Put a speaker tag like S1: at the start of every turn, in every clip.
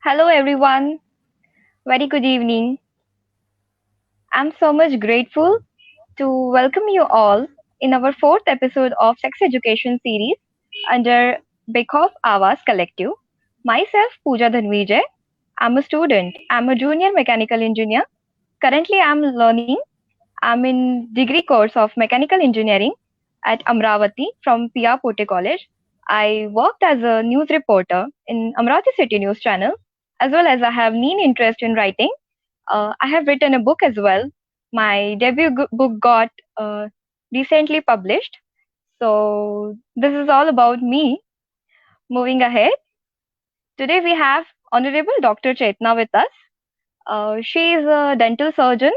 S1: Hello, everyone. Very good evening. I'm so much grateful to welcome you all in our fourth episode of Sex Education series under Bekhoff Awas Collective. Myself, Pooja Dhanvijay. I'm a student. I'm a junior mechanical engineer. Currently, I'm learning. I'm in degree course of mechanical engineering at Amravati from PR Pote College. I worked as a news reporter in Amravati City News Channel, as well as I have keen interest in writing. I have written a book as well. My book got recently published. So, this is all about me. Moving ahead, today we have Honorable Dr. Chetna with us. She is a dental surgeon,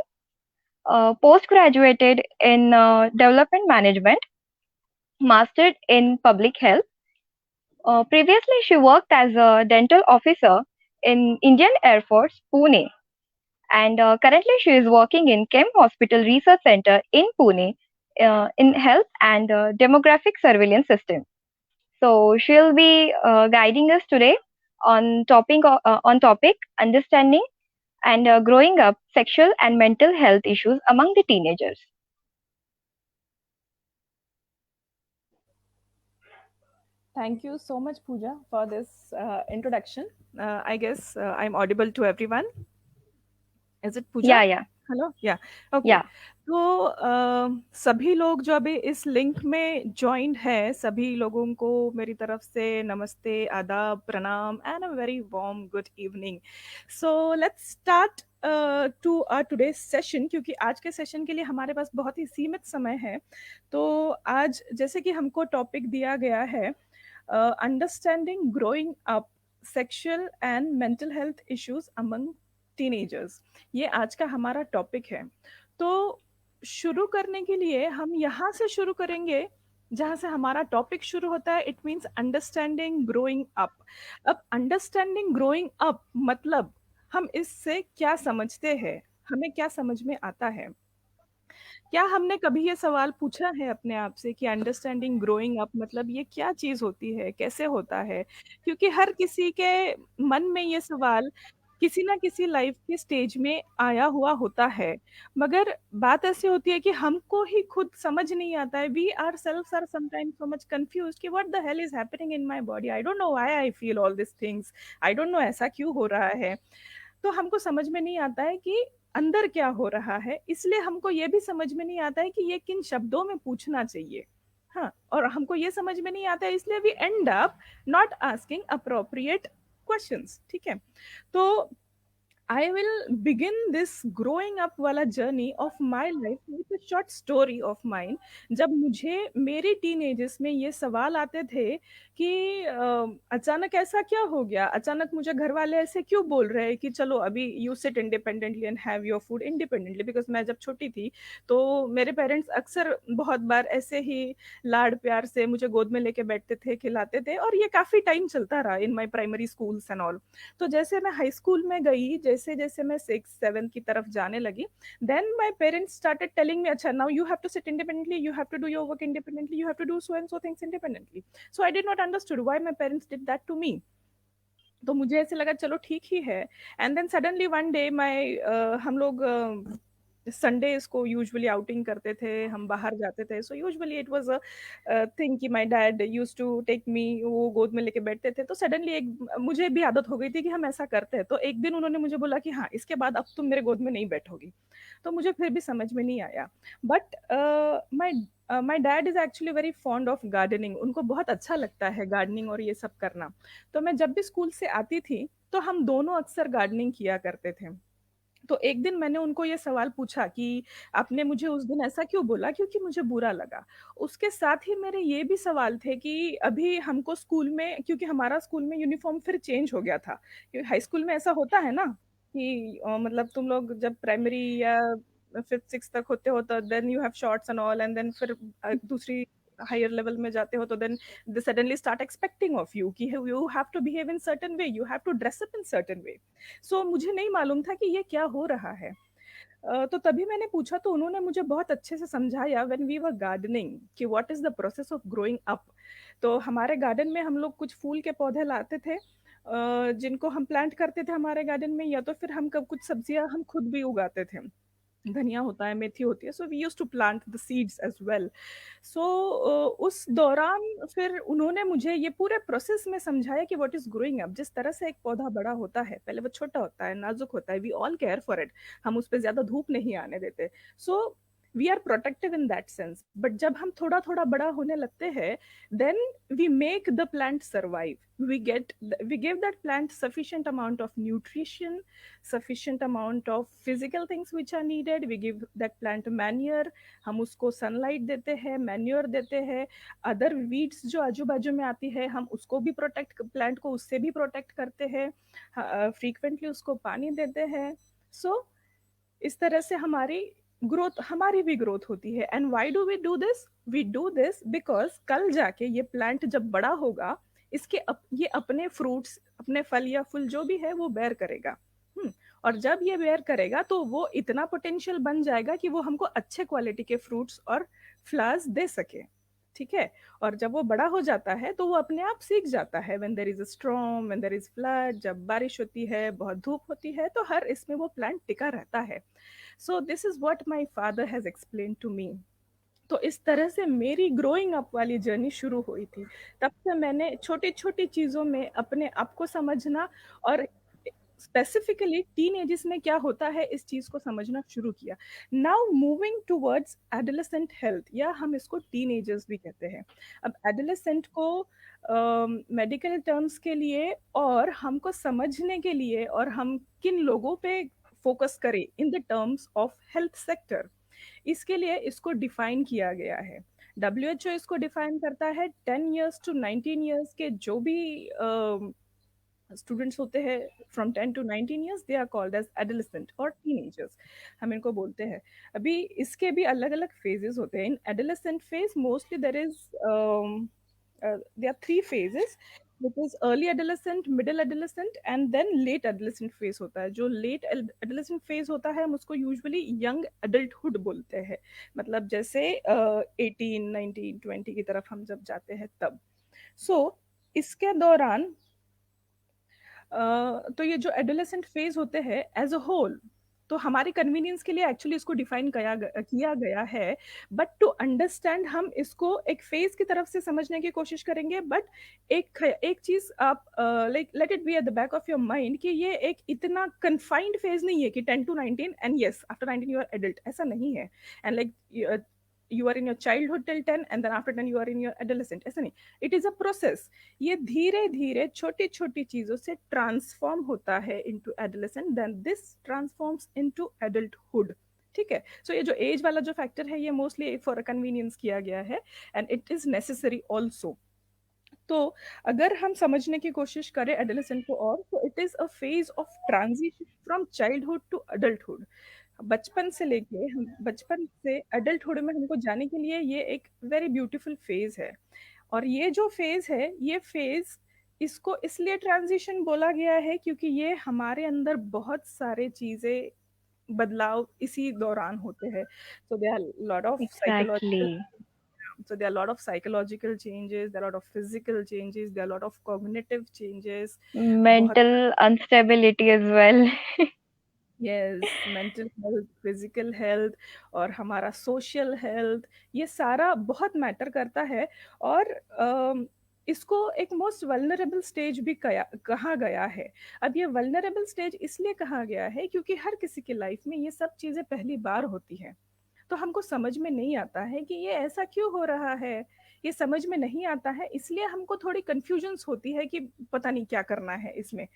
S1: postgraduated in development management, mastered in public health. Previously, she worked as a dental officer in Indian Air Force, Pune, and currently she is working in KEM Hospital Research Center in Pune in health and demographic surveillance system. So she'll be guiding us today on topic understanding and growing up sexual and mental health issues among the teenagers.
S2: Thank you so much, Pooja, for this introduction. I guess I'm audible to everyone. Is it Pooja?
S1: Yeah, yeah,
S2: hello या okay
S1: yeah.
S2: तो सभी लोग जो अभी इस link में joined है सभी लोगों को मेरी तरफ से नमस्ते आदाब प्रणाम and a very warm good evening so let's start to our today session क्योंकि आज के सेशन के लिए हमारे पास बहुत ही सीमित समय है तो आज जैसे कि हमको टॉपिक दिया गया है understanding growing up sexual and mental health issues among teenagers ये आज का हमारा टॉपिक है तो शुरू करने के लिए हम यहाँ से शुरू करेंगे जहाँ से हमारा टॉपिक शुरू होता है it means understanding growing up अब अंडरस्टैंडिंग ग्रोइंग अप मतलब हम इससे क्या समझते हैं हमें क्या समझ में आता है क्या हमने कभी ये सवाल पूछा है अपने आप से कि अंडरस्टैंडिंग ग्रोइंग अप मतलब ये क्या चीज़ होती है कैसे होता है क्योंकि हर किसी के मन में ये सवाल किसी ना किसी लाइफ के स्टेज में आया हुआ होता है मगर बात ऐसी होती है कि हमको ही खुद समझ नहीं आता है we ourself are sometimes so much confuse कि what the hell is happening in my body I don't know why I feel all this things I don't know ऐसा क्यों हो रहा है तो हमको समझ में नहीं आता है कि अंदर क्या हो रहा है इसलिए हमको ये भी समझ में नहीं आता है कि ये किन शब्दों में पूछना चाहिए हाँ और हमको ये समझ में नहीं आता है इसलिए we end up not asking appropriate questions ठीक है तो I will begin this growing up वाला journey of my life with a short story of mine. जब मुझे मेरे टीनेजर्स में ये सवाल आते थे कि अचानक ऐसा क्या हो गया अचानक मुझे घर वाले ऐसे क्यों बोल रहे हैं कि चलो अभी you sit independently and have your food independently because मैं जब छोटी थी तो मेरे पेरेंट्स अक्सर बहुत बार ऐसे ही लाड़ प्यार से मुझे गोद में लेके बैठते थे खिलाते थे और ये काफ़ी टाइम चलता रहा in my primary schools and all तो जैसे मैं हाई स्कूल में गई जैसे जैसे मैं सिक्स सेवन की तरफ जाने लगी then my parents started telling me अच्छा now you have to sit independently you have to do your work independently you have to do so and so things independently so I did not understood why my parents did that to me तो मुझे ऐसे लगा चलो ठीक ही है and then suddenly one day my हम लोग संडेज को यूजुअली आउटिंग करते थे हम बाहर जाते थे so usually it was a thing कि my dad used to take me वो गोद में लेके बैठते थे तो सडनली एक मुझे भी आदत हो गई थी कि हम ऐसा करते हैं तो एक दिन उन्होंने मुझे बोला कि हाँ इसके बाद अब तुम मेरे गोद में नहीं बैठोगी तो मुझे फिर भी समझ में नहीं आया but my my dad is actually very fond of gardening उनको बहुत अच्छा लगता है गार्डनिंग और ये सब करना तो मैं जब भी स्कूल से आती थी तो हम दोनों अक्सर गार्डनिंग किया करते थे तो एक दिन मैंने उनको ये सवाल पूछा कि आपने मुझे उस दिन ऐसा क्यों बोला क्योंकि मुझे बुरा लगा उसके साथ ही मेरे ये भी सवाल थे कि अभी हमको स्कूल में क्योंकि हमारा स्कूल में यूनिफॉर्म फिर चेंज हो गया था क्योंकि हाई स्कूल में ऐसा होता है ना कि मतलब तुम लोग जब प्राइमरी या फिफ्थ सिक्स तक होते हो तो then you have shorts and all and then फिर दूसरी हायर लेवल में जाते हो तो then they suddenly start expecting of you कि you have to behave in certain way you have to dress up in certain way सो मुझे नहीं मालूम था कि ये क्या हो रहा है तो तभी मैंने पूछा तो उन्होंने मुझे बहुत अच्छे से समझाया व्हेन वी वर गार्डनिंग कि what is the process of growing up तो हमारे गार्डन में हम लोग कुछ फूल के पौधे लाते थे जिनको हम प्लांट करते थे हमारे गार्डन में, या तो फिर हम कब कुछ सब्जियां हम खुद भी उगाते थे। धनिया होता है, मेथी होती है, so we use to plant the seeds as well. So उस दौरान फिर उन्होंने मुझे ये पूरे प्रोसेस में समझाया कि व्हाट इज ग्रोइंग अप। जिस तरह से एक पौधा बड़ा होता है, पहले वो छोटा होता है, नाजुक होता है, we all care for it, हम उस पर ज्यादा धूप नहीं आने देते। So we are protective in that sense, but जब हम थोड़ा थोड़ा बड़ा होने लगते हैं, then we make the plant survive. We give that plant sufficient amount of nutrition, sufficient amount of physical things which are needed. We give that plant manure, हम उसको सनलाइट देते हैं, मैन्योर देते हैं। अदर वीड्स जो आजू बाजू में आती है, हम उसको भी प्रोटेक्ट, प्लांट को उससे भी प्रोटेक्ट करते हैं, फ्रीक्वेंटली उसको पानी देते हैं। सो इस तरह से हमारी भी ग्रोथ होती है। And why do we do this because कल जाके ये प्लांट जब बड़ा होगा, ये अपने फ्रूट्स, अपने फल या फूल जो भी है वो बेयर करेगा। और जब ये बेयर करेगा तो वो इतना पोटेंशियल बन जाएगा कि वो हमको अच्छे क्वालिटी के फ्रूट्स और फ्लावर्स दे सके। ठीक है। और जब वो बड़ा हो जाता है तो वो अपने आप सीख जाता है, when there is a storm, when there is flood, जब बारिश होती है, बहुत धूप होती है, तो हर इसमें वो प्लांट टिका रहता है। So this is what my father has explain to me. तो इस तरह से मेरी ग्रोइंग अप वाली जर्नी शुरू हुई थी। तब से मैंने छोटी छोटी चीजों में अपने आप को समझना, और स्पेसिफिकली टीन एजेस में क्या होता है इस चीज को समझना शुरू किया। Now moving towards adolescent health, या हम इसको टीन एजर्स भी कहते हैं। अब एडोलेसेंट को मेडिकल टर्म्स के लिए और हमको समझने के लिए, और हम किन लोगों पे फोकस करें in the terms of health sector, इसके लिए इसको डिफाइन किया गया है। WHO इसको डिफाइन करता है 10 years to 19 years के जो भी स्टूडेंट्स होते हैं, from 10 to 19 years, they are called as adolescent और टीनेजर्स, हम इनको बोलते हैं। अभी इसके भी अलग अलग फेजेस होते हैं। In adolescent phase mostly there is there are 3 phases, which is early adolescent, middle adolescent and then late adolescent phase होता है। जो late adolescent phase होता है हम उसको usually young adulthood बोलते हैं। मतलब जैसे 18, 19, 20 की तरफ हम जब जाते हैं तब। सो इसके दौरान तो ये जो एडोलेसेंट फेज होते हैं एज अ होल, तो हमारे कन्वीनियंस के लिए एक्चुअली इसको डिफाइन किया गया है। बट टू अंडरस्टैंड हम इसको एक फेज की तरफ से समझने की कोशिश करेंगे। बट एक चीज आप like let it be at the back of your mind कि ये एक इतना कन्फाइंड फेज नहीं है कि 10 to 19 and yes after 19 you are adult, ऐसा नहीं है। And like you are in your childhood till 10 and then after 10 you are in your adolescent, ऐसा नहीं। it is a process। ये धीरे धीरे छोटी छोटी चीजों से ट्रांसफॉर्म होता है into adolescent, then this transforms into adulthood. ठीक है। सो ये जो एज वाला जो फैक्टर है ये मोस्टली फॉर कन्वीनियंस किया गया है, and it is necessary also. तो अगर हम समझने की कोशिश करें एडोलेसेंट को, और तो it is a phase of transition from childhood to adulthood. बचपन से अडल्टहुड में हमको जाने के लिए ये एक वेरी ब्यूटीफुल फेज है। और ये जो फेज है, ये फेज इसको इसलिए ट्रांजिशन बोला गया है क्योंकि ये हमारे अंदर बहुत सारे चीजें बदलाव इसी दौरान होते हैं। So there are a lot of psychological
S1: Exactly.
S2: so there are a lot of psychological changes, there are a lot of physical changes, there are a lot of cognitive changes। बहुत,
S1: Mental instability as well.
S2: Yes, mental health, physical health और हमारा social health, ये सारा बहुत matter करता है। और इसको एक मोस्ट वल्नरेबल स्टेज भी कहा गया है। अब ये वल्नरेबल स्टेज इसलिए कहा गया है क्योंकि हर किसी की लाइफ में ये सब चीज़ें पहली बार होती हैं। तो हमको समझ में नहीं आता है कि ये ऐसा क्यों हो रहा है। ये समझ में नहीं आता है, इसलिए हमको थोड़ी कंफ्यूजन्स होती है कि पता नहीं क्या करना है इसमें।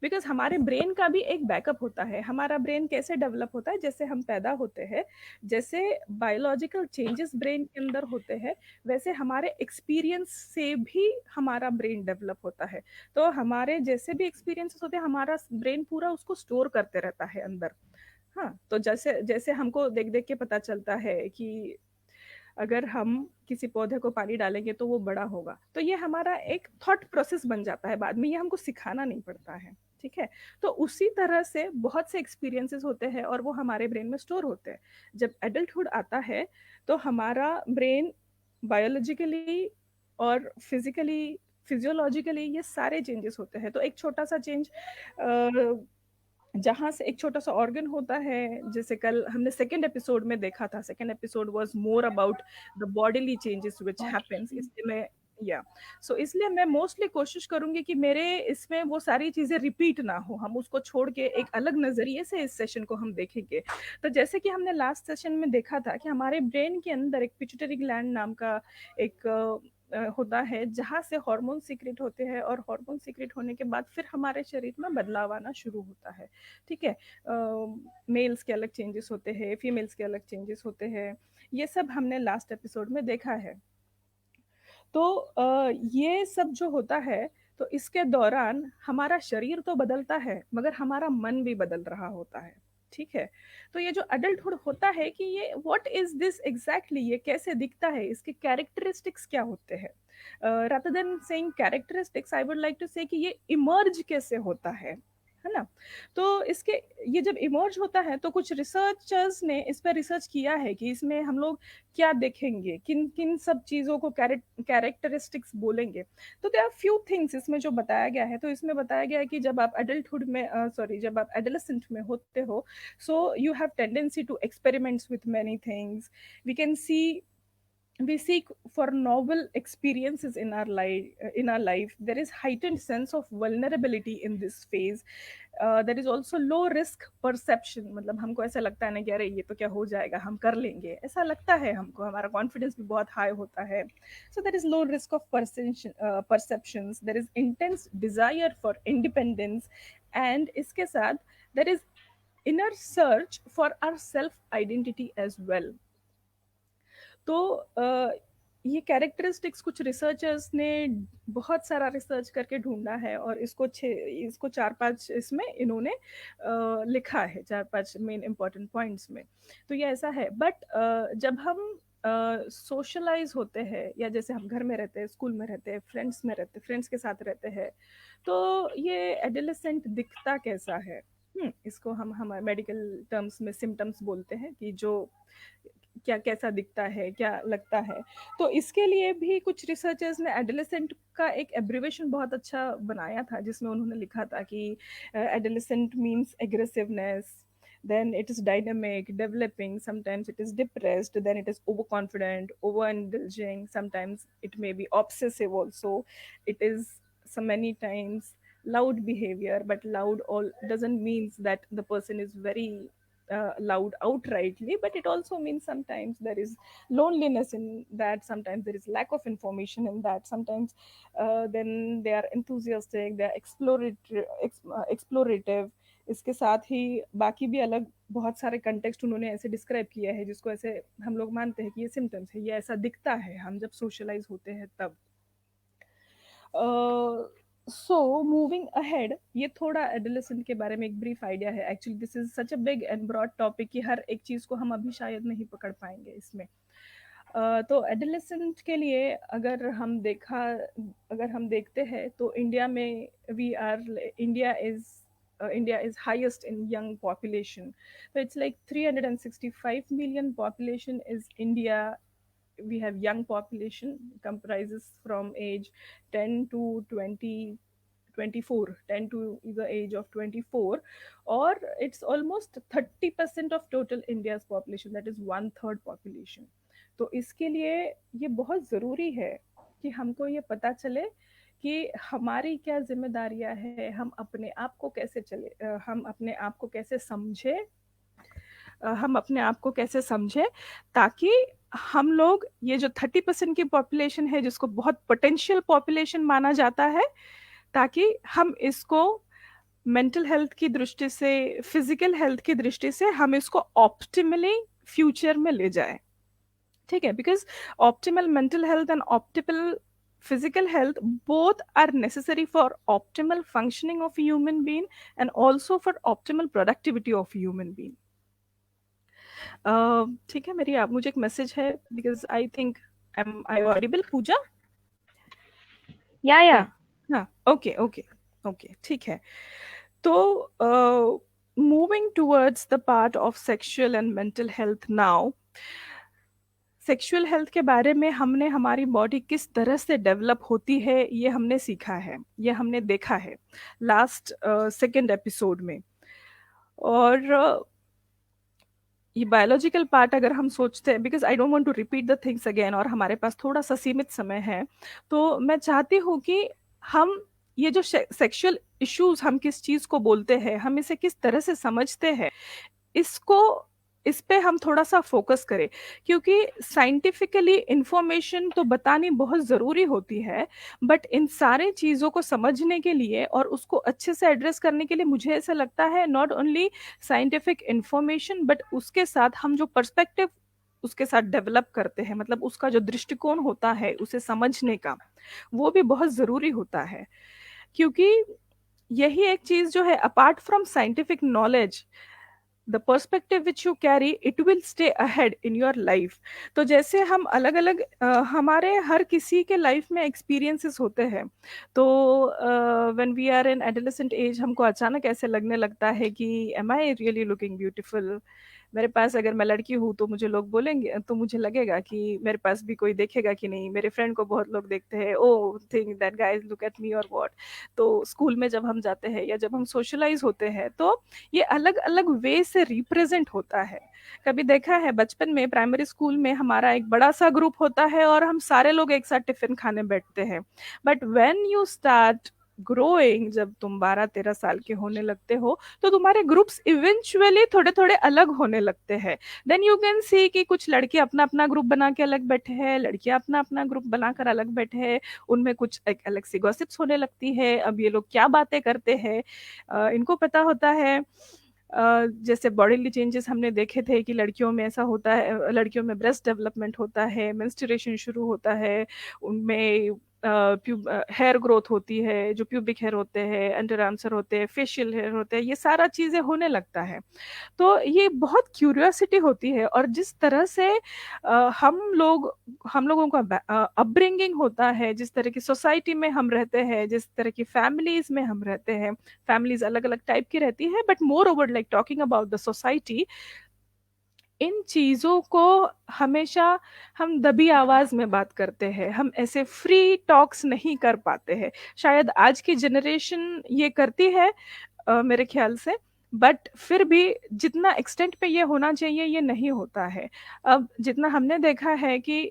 S2: बिकॉज हमारे ब्रेन का भी एक बैकअप होता है। हमारा ब्रेन कैसे डेवलप होता है, जैसे हम पैदा होते हैं, जैसे बायोलॉजिकल चेंजेस ब्रेन के अंदर होते हैं, वैसे हमारे एक्सपीरियंस से भी हमारा ब्रेन डेवलप होता है। तो हमारे जैसे भी एक्सपीरियंसेस होते हैं, हमारा ब्रेन पूरा उसको स्टोर करते रहता है अंदर। हाँ, तो जैसे जैसे हमको देख देख के पता चलता है कि अगर हम किसी पौधे को पानी डालेंगे तो वो बड़ा होगा, तो ये हमारा एक थॉट प्रोसेस बन जाता है बाद में, ये हमको सिखाना नहीं पड़ता है। ठीक है। तो उसी तरह से बहुत से एक्सपीरियंसेस होते हैं और वो हमारे ब्रेन में स्टोर होते हैं। जब एडल्टहुड आता है तो हमारा ब्रेन बायोलॉजिकली और फिजिकली फिजियोलॉजिकली ये सारे चेंजेस होते हैं। तो एक छोटा सा चेंज जहाँ से एक छोटा सा ऑर्गन होता है, जैसे कल हमने सेकेंड एपिसोड में देखा था, second episode was more about the bodily changes which happens, इसलिए मैं या सो इसलिए मैं मोस्टली कोशिश करूंगी कि मेरे इसमें वो सारी चीजें रिपीट ना हो, हम उसको छोड़ के एक अलग नजरिए से इस सेशन को हम देखेंगे। तो जैसे कि हमने लास्ट सेशन में देखा था कि हमारे ब्रेन के अंदर एक पिट्यूटरी ग्लैंड नाम का एक होता है जहाँ से हार्मोन सीक्रेट होते हैं, और हार्मोन सीक्रेट होने के बाद फिर हमारे शरीर में बदलाव आना शुरू होता है। ठीक है, मेल्स के अलग चेंजेस होते हैं, फीमेल्स के अलग चेंजेस होते हैं, ये सब हमने लास्ट एपिसोड में देखा है। तो ये सब जो होता है, तो इसके दौरान हमारा शरीर तो बदलता है मगर हमारा मन भी बदल रहा होता है। ठीक है, तो ये जो अडल्टहुड होता है कि ये व्हाट इज दिस एग्जैक्टली, ये कैसे दिखता है, इसके कैरेक्टरिस्टिक्स क्या होते हैं, rather than saying characteristics I would like to say कि ये इमर्ज कैसे होता है ना। तो इसके ये जब इमर्ज होता है तो कुछ रिसर्चर्स ने इस पर रिसर्च किया है कि इसमें हम लोग क्या देखेंगे, किन किन सब चीज़ों को कैरेक्टरिस्टिक्स बोलेंगे। तो देयर आर फ्यू थिंग्स इसमें जो बताया गया है। तो इसमें बताया गया है कि जब आप एडल्टहुड में सॉरी जब आप एडोलेसेंट में होते हो, so you have tendency to experiments with many things, we can see we seek for novel experiences in our life. There is heightened sense of vulnerability in this phase. There is also low risk perception, मतलब हमको ऐसा लगता है ना कि अरे ये तो क्या हो जाएगा, हम कर लेंगे, ऐसा लगता है हमको, हमारा कॉन्फिडेंस भी बहुत हाई होता है। So there is low risk of perceptions, there is intense desire for independence, and इसके साथ there is inner search for our self identity as well. तो ये कैरेक्टरिस्टिक्स कुछ रिसर्चर्स ने बहुत सारा रिसर्च करके ढूंढा है, और इसको 4-5 इसमें इन्होंने लिखा है, 4-5 मेन इंपॉर्टेंट पॉइंट्स में। तो ये ऐसा है, बट जब हम सोशलाइज होते हैं, या जैसे हम घर में रहते हैं, स्कूल में रहते हैं, फ्रेंड्स के साथ रहते हैं, तो ये एडोलेसेंट दिखता कैसा है, इसको हम हमारे मेडिकल टर्म्स में सिम्टम्स बोलते हैं कि जो क्या कैसा दिखता है, क्या लगता है। तो इसके लिए भी कुछ रिसर्चर्स ने एडोलेसेंट का एक एब्रिवेशन बहुत अच्छा बनाया था, जिसमें उन्होंने लिखा था कि adolescent means aggressiveness, then it is dynamic, developing, sometimes it is depressed, then it is overconfident, overindulging, sometimes it may be obsessive also, it is so many times loud behavior, but loud all doesn't means that the person is very loud outrightly, but it also means sometimes there is loneliness in that, sometimes there is lack of information in that, sometimes then they are enthusiastic, they are explorative। इसके साथ ही बाकी भी अलग बहुत सारे context उन्होंने ऐसे describe किया है, जिसको ऐसे हम लोग मानते हैं कि ये सिम्टम्स है, ये ऐसा दिखता है हम जब सोशलाइज होते हैं तब। सो मूविंग अहेड, ये थोड़ा एडोलेसेंट के बारे में एक ब्रीफ आइडिया है। Actually this is such a big and broad topic कि हर एक चीज़ को हम अभी शायद नहीं पकड़ पाएंगे इसमें। तो एडोलेसेंट के लिए अगर हम देखते हैं तो इंडिया में India is highest in young population. So it's like 365 million population is India. We have young population comprises from age 10 to 20 24, 10 to the age of 24, or it's almost 30% of total India's population, that is 1/3 population. तो इसके लिए ये बहुत ज़रूरी है कि हमको ये पता चले कि हमारी क्या जिम्मेदारियां है, हम अपने आप को कैसे हम अपने आप को कैसे समझे, ताकि हम लोग ये जो 30% की पॉपुलेशन है, जिसको बहुत पोटेंशियल पॉपुलेशन माना जाता है, ताकि हम इसको मेंटल हेल्थ की दृष्टि से, फिजिकल हेल्थ की दृष्टि से हम इसको ऑप्टिमली फ्यूचर में ले जाए। ठीक है, because optimal mental health and optimal physical health both are necessary for optimal functioning of a human being and also for optimal productivity of a human being. ठीक है, मेरी आप मुझे एक मैसेज है, because I think I audible Pooja?
S1: या
S2: हाँ, okay okay okay, ठीक है। तो moving towards the part of sexual and mental health now, sexual health के बारे में हमने हमारी बॉडी किस तरह से डेवलप होती है ये हमने सीखा है, ये हमने देखा है लास्ट सेकेंड एपिसोड में। और ये बायोलॉजिकल पार्ट अगर हम सोचते हैं, because I don't want to repeat the things again, और हमारे पास थोड़ा सा सीमित समय है, तो मैं चाहती हूँ कि हम ये जो सेक्सुअल इश्यूज हम किस चीज को बोलते हैं, हम इसे किस तरह से समझते हैं, इसको इस पे हम थोड़ा सा फोकस करें। क्योंकि साइंटिफिकली इंफॉर्मेशन तो बतानी बहुत ज़रूरी होती है, बट इन सारे चीज़ों को समझने के लिए और उसको अच्छे से एड्रेस करने के लिए मुझे ऐसा लगता है not only scientific information, but उसके साथ हम जो पर्सपेक्टिव उसके साथ डेवलप करते हैं, मतलब उसका जो दृष्टिकोण होता है उसे समझने का, वो भी बहुत ज़रूरी होता है। क्योंकि यही एक चीज़ जो है, apart from scientific knowledge, the perspective which you carry it will stay ahead in your life. तो जैसे हम अलग अलग हमारे हर किसी के लाइफ में एक्सपीरियंसेस होते हैं। तो when we are in adolescent age हमको अचानक ऐसे लगने लगता है कि am I really looking beautiful, मेरे पास अगर मैं लड़की हूँ तो मुझे लोग बोलेंगे, तो मुझे लगेगा कि मेरे पास भी कोई देखेगा कि नहीं, मेरे फ्रेंड को बहुत लोग देखते हैं, oh think that guys look at me और व्हाट। तो स्कूल में जब हम जाते हैं या जब हम सोशलाइज होते हैं, तो ये अलग अलग वे से रिप्रेजेंट होता है। कभी देखा है बचपन में प्राइमरी स्कूल में हमारा एक बड़ा सा ग्रुप होता है और हम सारे लोग एक साथ टिफिन खाने बैठते हैं, but when you start growing, जब तुम 12-13 साल के होने लगते हो, तो तुम्हारे ग्रुप्स इवेंचुअली थोड़े थोड़े अलग होने लगते हैं। देन यू कैन सी कि कुछ लड़के अपना अपना ग्रुप बना के अलग बैठे हैं, लड़कियां अपना अपना ग्रुप बनाकर अलग बैठे हैं, उनमें कुछ एक अलग सी गॉसिप्स होने लगती है। अब ये लोग क्या बातें करते हैं, इनको पता होता है। जैसे बॉडीली चेंजेस हमने देखे थे कि लड़कियों में ऐसा होता है, लड़कियों में ब्रेस्ट डेवलपमेंट होता है, मेंस्ट्रुएशन शुरू होता है, उनमें हेयर ग्रोथ होती है, जो प्यूबिक हेयर होते हैं, अंडर आर्म्स हेयर होते हैं, फेशियल हेयर होते हैं, ये सारा चीज़ें होने लगता है। तो ये बहुत क्यूरियोसिटी होती है। और जिस तरह से हम लोगों का अपब्रिंगिंग होता है, जिस तरह की सोसाइटी में हम रहते हैं, जिस तरह की फैमिलीज में हम रहते हैं, फैमिलीज अलग अलग टाइप की रहती है, but moreover like talking about the society, इन चीज़ों को हमेशा हम दबी आवाज में बात करते हैं, हम ऐसे फ्री टॉक्स नहीं कर पाते हैं। शायद आज की जनरेशन ये करती है मेरे ख्याल से, बट फिर भी जितना एक्सटेंट पे ये होना चाहिए ये नहीं होता है। अब जितना हमने देखा है कि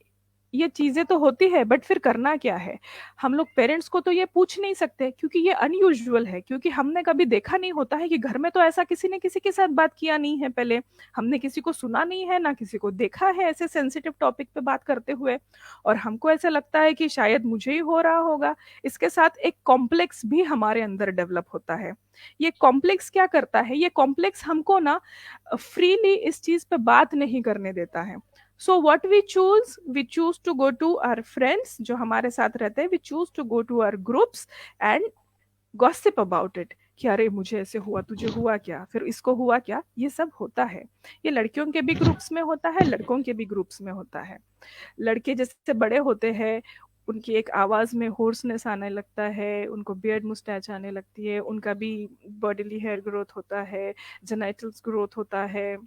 S2: ये चीजें तो होती है, बट फिर करना क्या है। हम लोग पेरेंट्स को तो ये पूछ नहीं सकते क्योंकि ये अनयूजुअल है, क्योंकि हमने कभी देखा नहीं होता है कि घर में तो ऐसा किसी ने किसी के साथ बात किया नहीं है पहले, हमने किसी को सुना नहीं है ना किसी को देखा है ऐसे सेंसिटिव टॉपिक पे बात करते हुए, और हमको ऐसा लगता है कि शायद मुझे ही हो रहा होगा। इसके साथ एक कॉम्प्लेक्स भी हमारे अंदर डेवलप होता है। ये कॉम्प्लेक्स क्या करता है, ये कॉम्प्लेक्स हमको ना फ्रीली इस चीज पे बात नहीं करने देता है। So what we choose to go to our friends जो हमारे साथ रहते हैं, we choose to go to our groups and gossip about it, कि अरे मुझे ऐसे हुआ, तुझे हुआ क्या, फिर इसको हुआ क्या, ये सब होता है। ये लड़कियों के भी ग्रुप्स में होता है, लड़कों के भी ग्रुप्स में होता है। लड़के जैसे बड़े होते हैं, उनकी एक आवाज में होर्सनेस आने लगता है, उनको बियर्ड मुस्टैच आने लगती है, उनका भी बॉडीली हेयर ग्रोथ होता है, जेनाइटल्स ग्रोथ होता है,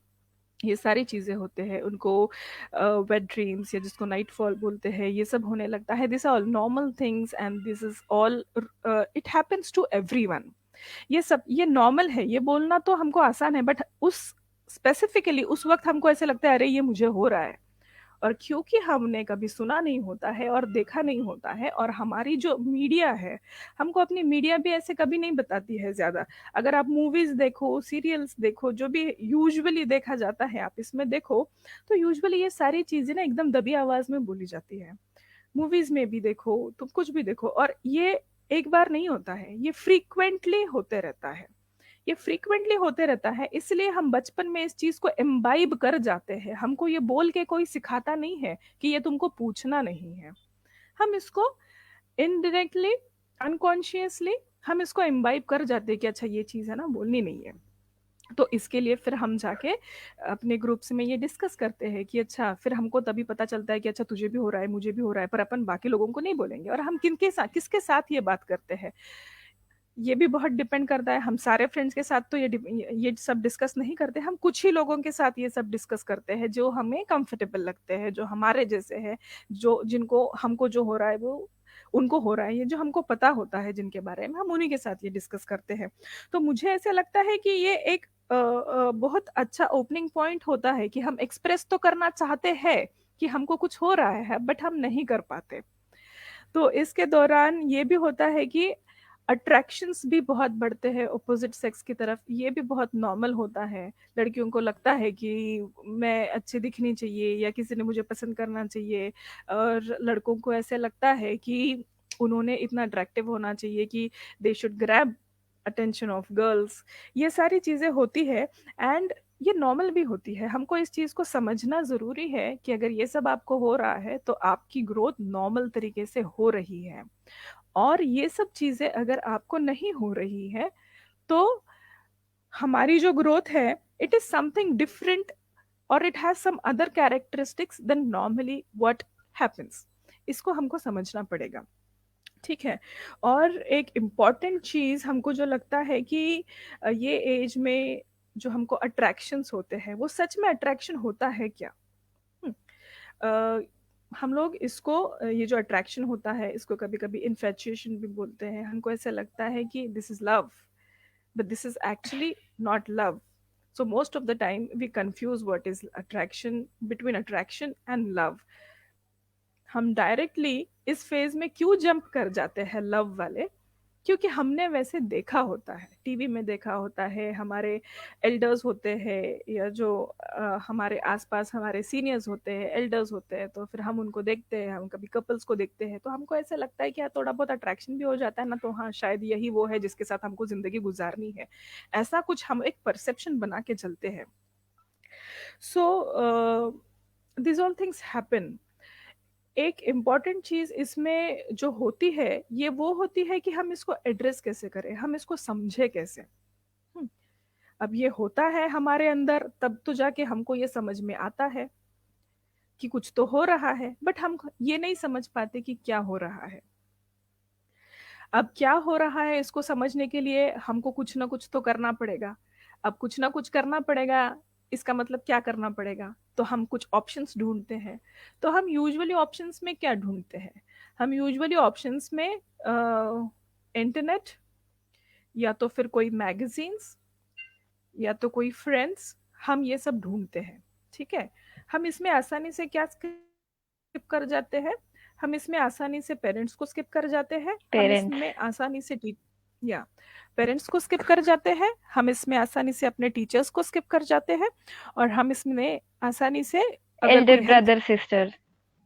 S2: ये सारी चीजें होते हैं उनको। वेट ड्रीम्स या जिसको नाइट फॉल बोलते हैं, ये सब होने लगता है। This are all normal things and this is all, it happens to everyone. ये सब ये नॉर्मल है, ये बोलना तो हमको आसान है, बट उस स्पेसिफिकली उस वक्त हमको ऐसे लगता है अरे ये मुझे हो रहा है। और क्योंकि हमने कभी सुना नहीं होता है और देखा नहीं होता है, और हमारी जो मीडिया है, हमको अपनी मीडिया भी ऐसे कभी नहीं बताती है ज्यादा। अगर आप मूवीज देखो, सीरियल्स देखो, जो भी यूजुअली देखा जाता है आप इसमें देखो, तो यूजुअली ये सारी चीजें ना एकदम दबी आवाज में बोली जाती है। मूवीज में भी देखो, तुम कुछ भी देखो, और ये एक बार नहीं होता है, ये फ्रीक्वेंटली होते रहता है। ये फ्रीक्वेंटली होते रहता है, इसलिए हम बचपन में इस चीज को इम्बाइब कर जाते हैं। हमको ये बोल के कोई सिखाता नहीं है कि ये तुमको पूछना नहीं है। हम इसको इनडायरेक्टली, अनकॉन्शियसली हम इसको इम्बाइब कर जाते हैं कि अच्छा ये चीज है ना, बोलनी नहीं है। तो इसके लिए फिर हम जाके अपने ग्रुप्स में ये डिस्कस करते हैं कि अच्छा, फिर हमको तभी पता चलता है कि अच्छा तुझे भी हो रहा है, मुझे भी हो रहा है, पर अपन बाकी लोगों को नहीं बोलेंगे। और हम किनके साथ, किसके साथ ये बात करते हैं, ये भी बहुत डिपेंड करता है। हम सारे फ्रेंड्स के साथ तो ये सब डिस्कस नहीं करते, हम कुछ ही लोगों के साथ ये सब डिस्कस करते हैं जो हमें कंफर्टेबल लगते हैं, जो हमारे जैसे हैं, जो जिनको हमको जो हो रहा है वो उनको हो रहा है, ये जो हमको पता होता है जिनके बारे में, हम उन्हीं के साथ ये डिस्कस करते हैं। तो मुझे ऐसे लगता है कि ये एक बहुत अच्छा ओपनिंग पॉइंट होता है कि हम एक्सप्रेस तो करना चाहते हैं कि हमको कुछ हो रहा है, बट हम नहीं कर पाते। तो इसके दौरान ये भी होता है कि अट्रैक्शंस भी बहुत बढ़ते हैं अपोजिट सेक्स की तरफ, ये भी बहुत नॉर्मल होता है। लड़कियों को लगता है कि मैं अच्छी दिखनी चाहिए या किसी ने मुझे पसंद करना चाहिए, और लड़कों को ऐसे लगता है कि उन्होंने इतना अट्रैक्टिव होना चाहिए कि they should grab attention of girls. ये सारी चीज़ें होती है, एंड ये नॉर्मल भी होती है। हमको इस चीज़ को समझना ज़रूरी है कि अगर ये सब आपको हो रहा है तो आपकी ग्रोथ नॉर्मल तरीके से हो रही है, और ये सब चीज़ें अगर आपको नहीं हो रही है तो हमारी जो ग्रोथ है, इट इज समथिंग डिफरेंट, और it has some other characteristics than normally what happens. इसको हमको समझना पड़ेगा, ठीक है। और एक इम्पॉर्टेंट चीज़ हमको जो लगता है कि ये एज में जो हमको अट्रैक्शंस होते हैं, वो सच में अट्रैक्शन होता है क्या? हम्म, हम लोग इसको ये जो अट्रैक्शन होता है इसको कभी कभी इन्फेचुएशन भी बोलते हैं। हमको ऐसा लगता है कि this is love, but this is actually not love. So most of the time we confuse what is attraction, between attraction and love. हम डायरेक्टली इस फेज में क्यों जंप कर जाते हैं लव वाले? क्योंकि हमने वैसे देखा होता है, टीवी में देखा होता है, हमारे एल्डर्स होते हैं या जो हमारे आसपास हमारे सीनियर्स होते हैं, एल्डर्स होते हैं, तो फिर हम उनको देखते हैं, हम कभी कपल्स को देखते हैं तो हमको ऐसा लगता है कि यार थोड़ा बहुत अट्रैक्शन भी हो जाता है ना, तो हाँ शायद यही वो है जिसके साथ हमको जिंदगी गुजारनी है। ऐसा कुछ हम एक परसेप्शन बना के चलते हैं। So this all things happen. एक इम्पॉर्टेंट चीज इसमें जो होती है, ये वो होती है कि हम इसको एड्रेस कैसे करें, हम इसको समझे कैसे। हम्म, अब ये होता है हमारे अंदर तब तो जाके हमको ये समझ में आता है कि कुछ तो हो रहा है, बट हम ये नहीं समझ पाते कि क्या हो रहा है। अब क्या हो रहा है इसको समझने के लिए हमको कुछ ना कुछ तो करना पड़ेगा। अब कुछ ना कुछ करना पड़ेगा, इसका मतलब क्या करना पड़ेगा? तो हम कुछ ऑप्शंस ढूंढते हैं। तो हम यूजुअली ऑप्शंस में क्या ढूंढते हैं? हम यूजुअली ऑप्शंस में इंटरनेट, या तो फिर कोई मैगजीन्स, या तो कोई फ्रेंड्स, हम ये सब ढूंढते हैं, ठीक है। हम इसमें आसानी से क्या स्किप कर जाते हैं? हम इसमें आसानी से पेरेंट्स को स्किप कर जाते हैं, हम
S1: पेरेंट्स।
S2: इसमें आसानी से या पेरेंट्स को स्किप कर जाते हैं, हम इसमें आसानी से अपने टीचर्स को स्किप कर जाते हैं, और हम इसमें आसानी से अगर
S1: एल्डर
S2: कोई health,
S1: brother sister.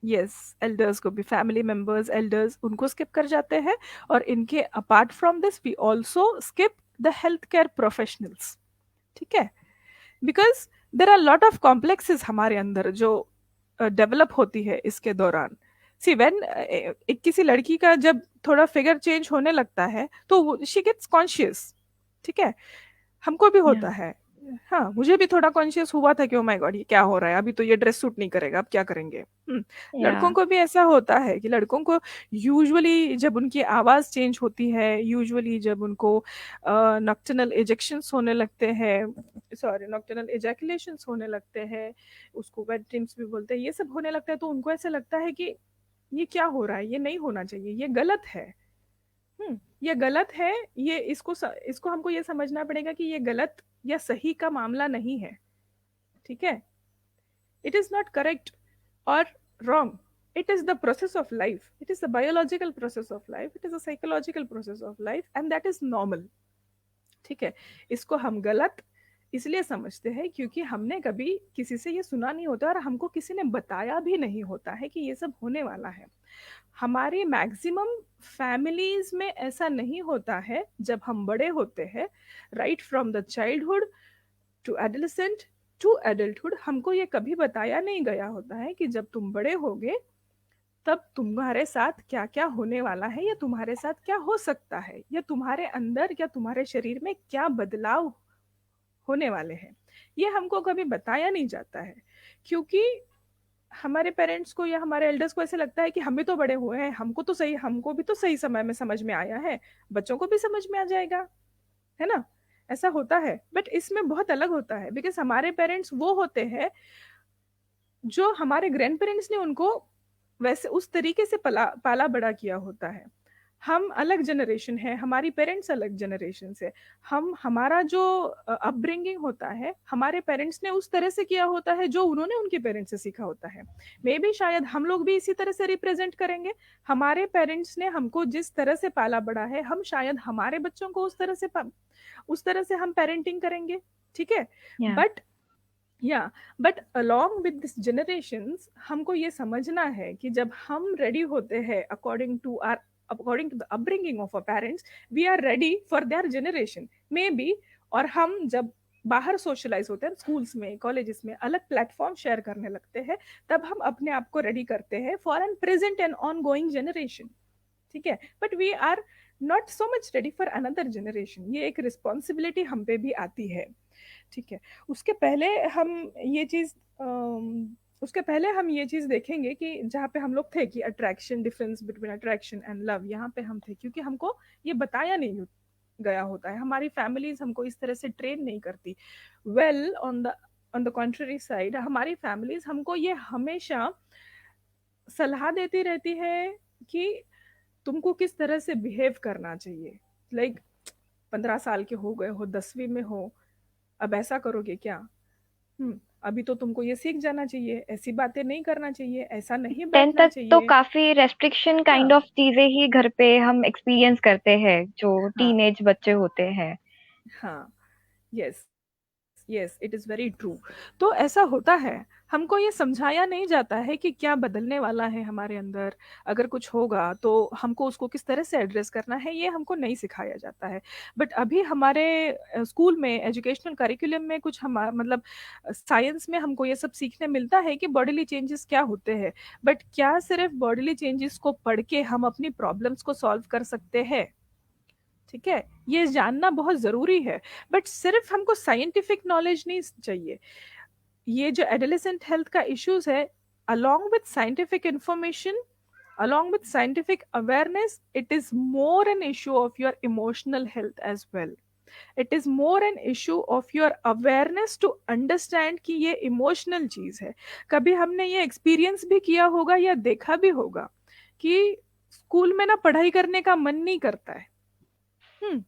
S2: Yes, elders को भी, फैमिली मेंबर्स एल्डर्स उनको स्किप कर जाते हैं। और इनके apart from this we also skip the health care professionals, ठीक है। Because there are lot of complexes हमारे अंदर जो डेवलप होती है इसके दौरान। सी व्हेन एक किसी लड़की का जब थोड़ा फिगर चेंज होने लगता है तो शी गेट्स कॉन्शियस, ठीक है। हमको भी
S1: या
S2: होता है। हाँ, मुझे भी थोड़ा कॉन्शियस हुआ था कि ओ माय गॉड ये क्या हो रहा है, अभी तो ये ड्रेस सूट नहीं करेगा, अब क्या करेंगे।
S1: या
S2: लड़कों को भी ऐसा होता है कि लड़कों को यूजुअली जब उनकी आवाज़ चेंज होती है, यूजुअली जब उनको नॉक्टर्नल इजेक्शंस होने लगते हैं, सॉरी नॉक्टर्नल इजैकुलेशंस होने लगते हैं, उसको वेट ड्रीम्स भी बोलते हैं, ये सब होने लगता है, तो उनको ऐसा लगता है कि ये क्या हो रहा है, ये नहीं होना चाहिए, ये गलत है। ये गलत है। ये इसको हमको ये समझना पड़ेगा कि ये गलत या सही का मामला नहीं है, ठीक है। इट इज नॉट करेक्ट और wrong, it is the process of life, it is the biological process of life, it is the psychological process of life, and that is normal, ठीक है। इसको हम गलत इसलिए समझते हैं क्योंकि हमने कभी किसी से ये सुना नहीं होता और हमको किसी ने बताया भी नहीं होता है कि ये सब होने वाला है। हमारी मैक्सिमम फैमिलीज में ऐसा नहीं होता है। जब हम बड़े होते हैं, right from the childhood to adolescent to adulthood, हमको ये कभी बताया नहीं गया होता है कि जब तुम बड़े होगे तब तुम्हारे साथ क्या क्या होने वाला है, या तुम्हारे साथ क्या हो सकता है, या तुम्हारे अंदर या तुम्हारे शरीर में क्या बदलाव होने वाले हैं। ये हमको कभी बताया नहीं जाता है, क्योंकि हमारे पेरेंट्स को या हमारे एल्डर्स को ऐसे लगता है कि हम भी तो बड़े हुए हैं, हमको तो सही, हमको भी तो सही समय में समझ में आया है, बच्चों को भी समझ में आ जाएगा, है ना? ऐसा होता है, बट इसमें बहुत अलग होता है, बिकॉज हमारे पेरेंट्स वो होते हैं जो हमारे ग्रैंड पेरेंट्स ने उनको वैसे उस तरीके से पाला बड़ा किया होता है। हम अलग जनरेशन है, हमारी पेरेंट्स अलग जनरेशन से। हम हमारा जो अपब्रिंगिंग होता है, हमारे पेरेंट्स ने उस तरह से किया होता है जो उन्होंने उनके पेरेंट्स से सीखा होता है। मे बी शायद हम लोग भी इसी तरह से रिप्रेजेंट करेंगे। हमारे पेरेंट्स ने हमको जिस तरह से पाला बड़ा है, हम शायद हमारे बच्चों को उस तरह से हम पेरेंटिंग करेंगे। ठीक है,
S1: Yeah.
S2: बट या but along with this generations हमको ये समझना है कि जब हम रेडी होते हैं according to the upbringing of our parents, we are ready for their generation may be. और हम जब बाहर सोशलाइज होते हैं, स्कूल्स में, कॉलेजेस में, अलग प्लेटफॉर्म शेयर करने लगते हैं, तब हम अपने आप को रेडी करते हैं for an present and ongoing generation. ठीक है, but we are not so much ready for another generation. ये एक रिस्पॉन्सिबिलिटी हम पे भी आती है। ठीक है, उसके पहले हम ये चीज उसके पहले हम ये चीज देखेंगे कि जहाँ पे हम लोग थे कि attraction, difference between attraction and love, यहाँ पे हम थे क्योंकि हमको ये बताया नहीं गया होता है, हमारी फैमिलीज हमको इस तरह से ट्रेन नहीं करती। Well, on the contrary side, हमारी फैमिलीज हमको ये हमेशा सलाह देती रहती है कि तुमको किस तरह से बिहेव करना चाहिए। लाइक 15 साल के हो गए हो, 10वीं में हो, अब ऐसा करोगे क्या? अभी तो तुमको ये सीख जाना चाहिए, ऐसी बातें नहीं करना चाहिए, ऐसा नहीं
S1: 10th
S2: बैठना
S1: तक तो
S2: चाहिए।
S1: काफी रेस्ट्रिक्शन काइंड
S2: हाँ,
S1: ऑफ चीजें ही घर पे हम एक्सपीरियंस करते हैं जो
S2: हाँ,
S1: टीनेज बच्चे होते हैं।
S2: हाँ, yes, yes, it is very true. तो ऐसा होता है, हमको ये समझाया नहीं जाता है कि क्या बदलने वाला है हमारे अंदर, अगर कुछ होगा तो हमको उसको किस तरह से एड्रेस करना है, ये हमको नहीं सिखाया जाता है। बट अभी हमारे स्कूल में, एजुकेशनल करिकुलम में कुछ हम मतलब साइंस में हमको ये सब सीखने मिलता है कि बॉडीली चेंजेस क्या होते हैं। बट क्या सिर्फ बॉडीली चेंजेस को पढ़ के हम अपनी प्रॉब्लम्स को सॉल्व कर सकते हैं? ठीक है, ये जानना बहुत जरूरी है, बट सिर्फ हमको साइंटिफिक नॉलेज नहीं चाहिए। ये जो एडोलेसेंट हेल्थ का इश्यूज है, along with scientific information, along with scientific awareness, it is more an issue of your emotional health as well. It is more an issue of your awareness to understand कि ये emotional चीज है। कभी हमने ये experience भी किया होगा या देखा भी होगा कि स्कूल में ना पढ़ाई करने का मन नहीं करता है। हम्म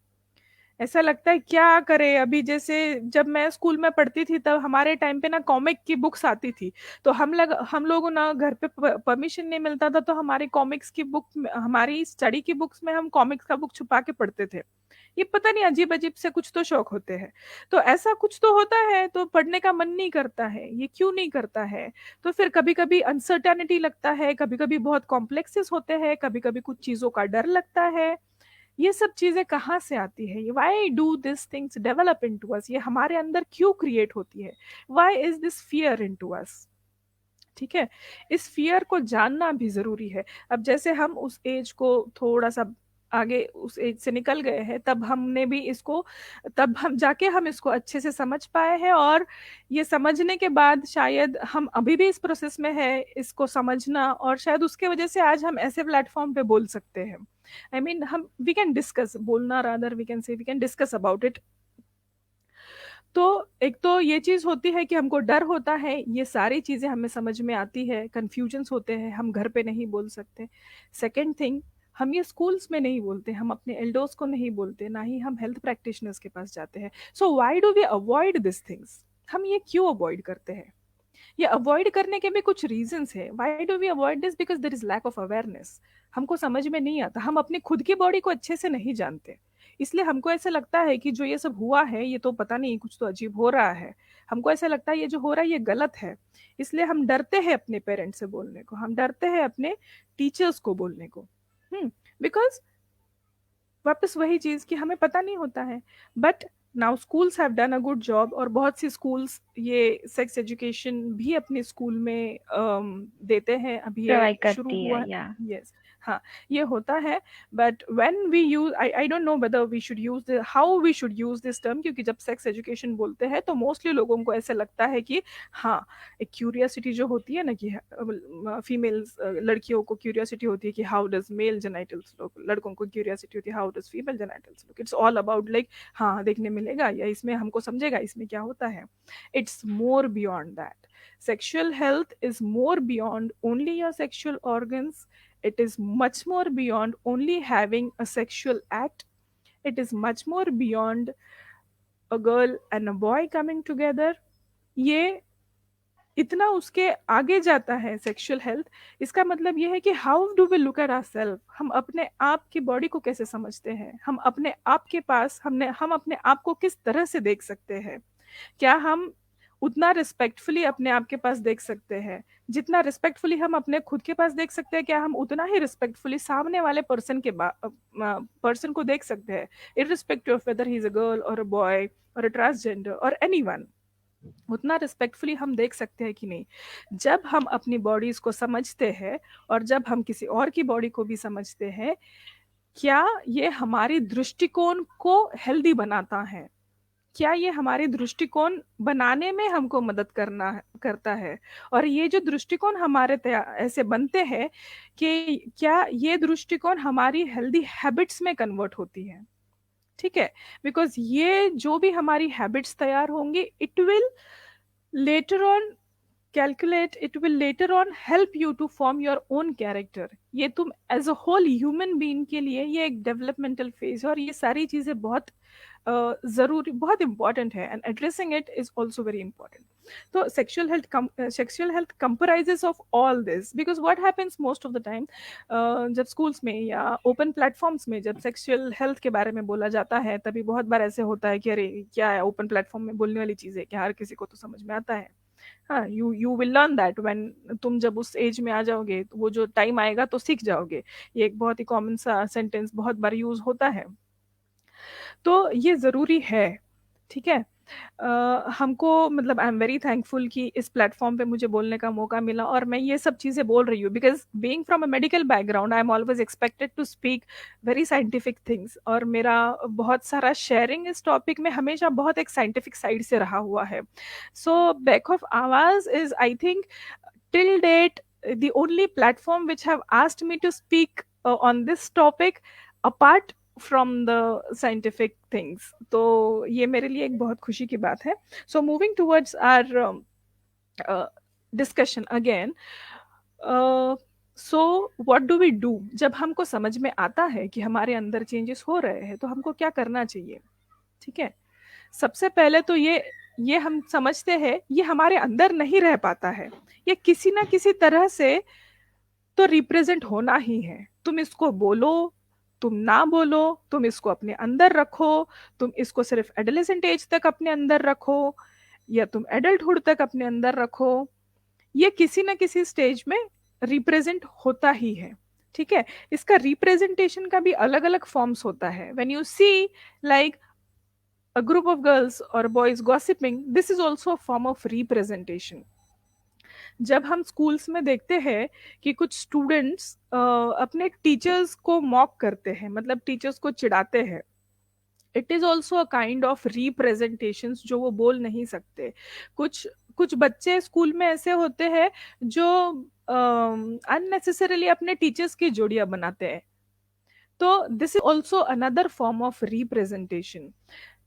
S2: ऐसा लगता है क्या करे अभी। जैसे जब मैं स्कूल में पढ़ती थी तब हमारे टाइम पे ना कॉमिक की बुक्स आती थी, तो हम लोगों ना घर पे परमिशन नहीं मिलता था, तो हमारी कॉमिक्स की बुक, हमारी स्टडी की बुक्स में हम कॉमिक्स का बुक छुपा के पढ़ते थे। ये पता नहीं अजीब अजीब से कुछ तो शौक होते हैं। तो ऐसा कुछ तो होता है, तो पढ़ने का मन नहीं करता है, ये क्यों नहीं करता है? तो फिर कभी कभी अनसर्टेनिटी लगता है, कभी कभी बहुत कॉम्प्लेक्सेस होते हैं, कभी कभी कुछ चीजों का डर लगता है। ये सब चीजें कहाँ से आती है? Why do this things develop in to us? ये हमारे अंदर क्यों क्रिएट होती है? Why is this fear in to us? ठीक है, इस फियर को जानना भी जरूरी है। अब जैसे हम उस एज को थोड़ा सा आगे, उस एज से निकल गए हैं, तब हमने भी इसको, तब हम जाके हम इसको अच्छे से समझ पाए हैं। और ये समझने के बाद शायद हम अभी भी इस प्रोसेस में है इसको समझना, और शायद उसके वजह से आज हम ऐसे प्लेटफॉर्म पे बोल सकते हैं। आई मीन हम वी कैन डिस्कस, बोलना rather we can say we can discuss about it. तो एक तो ये चीज होती है कि हमको डर होता है, ये सारी चीजें हमें समझ में आती है, कंफ्यूजन्स होते हैं, हम घर पे नहीं बोल सकते। सेकेंड थिंग, हम ये स्कूल्स में नहीं बोलते, हम अपने एल्डर्स को नहीं बोलते, ना ही हम हेल्थ प्रैक्टिशनर्स के पास जाते हैं। So why do we avoid this things? हम ये क्यों अवॉइड करते हैं? ये अवॉइड करने के भी कुछ रीजंस है। Why do we avoid this? Because there is lack of awareness. हमको समझ में नहीं आता, हम अपनी खुद की बॉडी को अच्छे से नहीं जानते, इसलिए हमको ऐसा लगता है कि जो ये सब हुआ है ये तो पता नहीं, कुछ तो अजीब हो रहा है। हमको ऐसा लगता है ये जो हो रहा है ये गलत है, इसलिए हम डरते हैं अपने पेरेंट्स से बोलने को, हम डरते हैं अपने टीचर्स को बोलने को। बिकॉज वापस वही चीज कि हमें पता नहीं होता है। But now schools have done a good job, और बहुत सी स्कूल्स ये सेक्स एजुकेशन भी अपने स्कूल में देते हैं। अभी ये
S1: प्रोवाइड
S2: शुरू
S1: करती है
S2: हुआ है।
S1: या।
S2: यस, हाँ, ये होता है। But when we use, I don't know whether we should use how we should use this term, क्योंकि जब सेक्स एजुकेशन बोलते हैं तो मोस्टली लोगों को ऐसे लगता है कि हाँ, एक क्यूरियोसिटी जो होती है ना, कि फीमेल्स, लड़कियों को क्यूरियोसिटी होती है कि how does male genitals look, लड़कों को क्यूरियोसिटी होती है how does female genitals look. It's all about like हाँ, देखने मिलेगा या इसमें हमको समझेगा इसमें क्या होता है। It's more beyond that. Sexual health is more beyond only your sexual organs. It is much more beyond only having a sexual act. It is much more beyond a girl and a boy coming together. ये इतना उसके आगे जाता है sexual health. इसका मतलब ये है कि how do we look at our self, हम अपने आप की बॉडी को कैसे समझते हैं, हम अपने आप के पास हम अपने आप को किस तरह से देख सकते हैं। क्या हम उतना रिस्पेक्टफुली अपने आप के पास देख सकते हैं जितना रिस्पेक्टफुली हम अपने खुद के पास देख सकते हैं? क्या हम उतना ही रिस्पेक्टफुली सामने वाले पर्सन को देख सकते हैं, irrespective of weather he is a girl और अ बॉय और अ ट्रांसजेंडर और एनीवन? उतना रिस्पेक्टफुली हम देख सकते हैं कि नहीं? जब हम अपनी बॉडीज को समझते हैं और जब हम किसी और की बॉडी को भी समझते हैं, क्या ये हमारी दृष्टिकोण को हेल्दी बनाता है? क्या ये हमारे दृष्टिकोण बनाने में हमको मदद करता है? और ये जो दृष्टिकोण हमारे ऐसे बनते हैं कि क्या ये दृष्टिकोण हमारी हेल्दी हैबिट्स में कन्वर्ट होती है? ठीक है, बिकॉज ये जो भी हमारी हैबिट्स तैयार होंगी, it will later on calculate, it will later on help you to form your own character. ये तुम as a whole human being के लिए ये एक डेवलपमेंटल फेज है, और ये सारी चीजें बहुत जरूरी, बहुत इंपॉर्टेंट है, and addressing it is also very important. तो sexual health comprises of all this, because what happens most of the time, जब स्कूल्स में या ओपन प्लेटफॉर्म्स में जब सेक्सुअल हेल्थ के बारे में बोला जाता है, तभी बहुत बार ऐसे होता है कि अरे क्या है, ओपन प्लेटफॉर्म में बोलने वाली चीज़ है क्या, हर किसी को तो समझ में आता है। हाँ, you will learn that when, तुम जब उस एज में आ जाओगे, तो वो जो टाइम आएगा तो सीख जाओगे। ये एक बहुत ही कॉमन सा सेंटेंस बहुत बार यूज होता है। तो ये ज़रूरी है, ठीक है। हमको मतलब आई एम वेरी थैंकफुल कि इस प्लेटफॉर्म पे मुझे बोलने का मौका मिला, और मैं ये सब चीज़ें बोल रही हूँ because being from a medical background, I am always expected to speak very scientific things, और मेरा बहुत सारा शेयरिंग इस टॉपिक में हमेशा बहुत एक साइंटिफिक साइड से रहा हुआ है। सो बैक ऑफ आवाज is, I think, till date the only platform which have asked me to speak on this topic apart from the scientific things। तो ये मेरे लिए एक बहुत खुशी की बात है। So moving towards our discussion again, so what do we do? जब हमको समझ में आता है कि हमारे अंदर चेंजेस हो रहे हैं, तो हमको क्या करना चाहिए? ठीक है, सबसे पहले तो ये हम समझते हैं ये हमारे अंदर नहीं रह पाता है, ये किसी ना किसी तरह से तो रिप्रेजेंट होना ही है। तुम इसको बोलो, तुम ना बोलो, तुम इसको अपने अंदर रखो, तुम इसको सिर्फ एडोलेसेंट एज तक अपने अंदर रखो या तुम एडल्टहुड तक अपने अंदर रखो, ये किसी ना किसी स्टेज में रिप्रेजेंट होता ही है। ठीक है, इसका रिप्रेजेंटेशन का भी अलग अलग फॉर्म्स होता है। When you see like a group of girls or boys gossiping, this is also a form of representation। जब हम स्कूल्स में देखते हैं कि कुछ स्टूडेंट्स अपने टीचर्स को मॉक करते हैं, मतलब टीचर्स को चिढ़ाते हैं, it is also a kind of representation जो वो बोल नहीं सकते। कुछ कुछ बच्चे स्कूल में ऐसे होते हैं जो अननेसेसरीली अपने टीचर्स की जोड़ियां बनाते हैं। तो this is also another form of representation.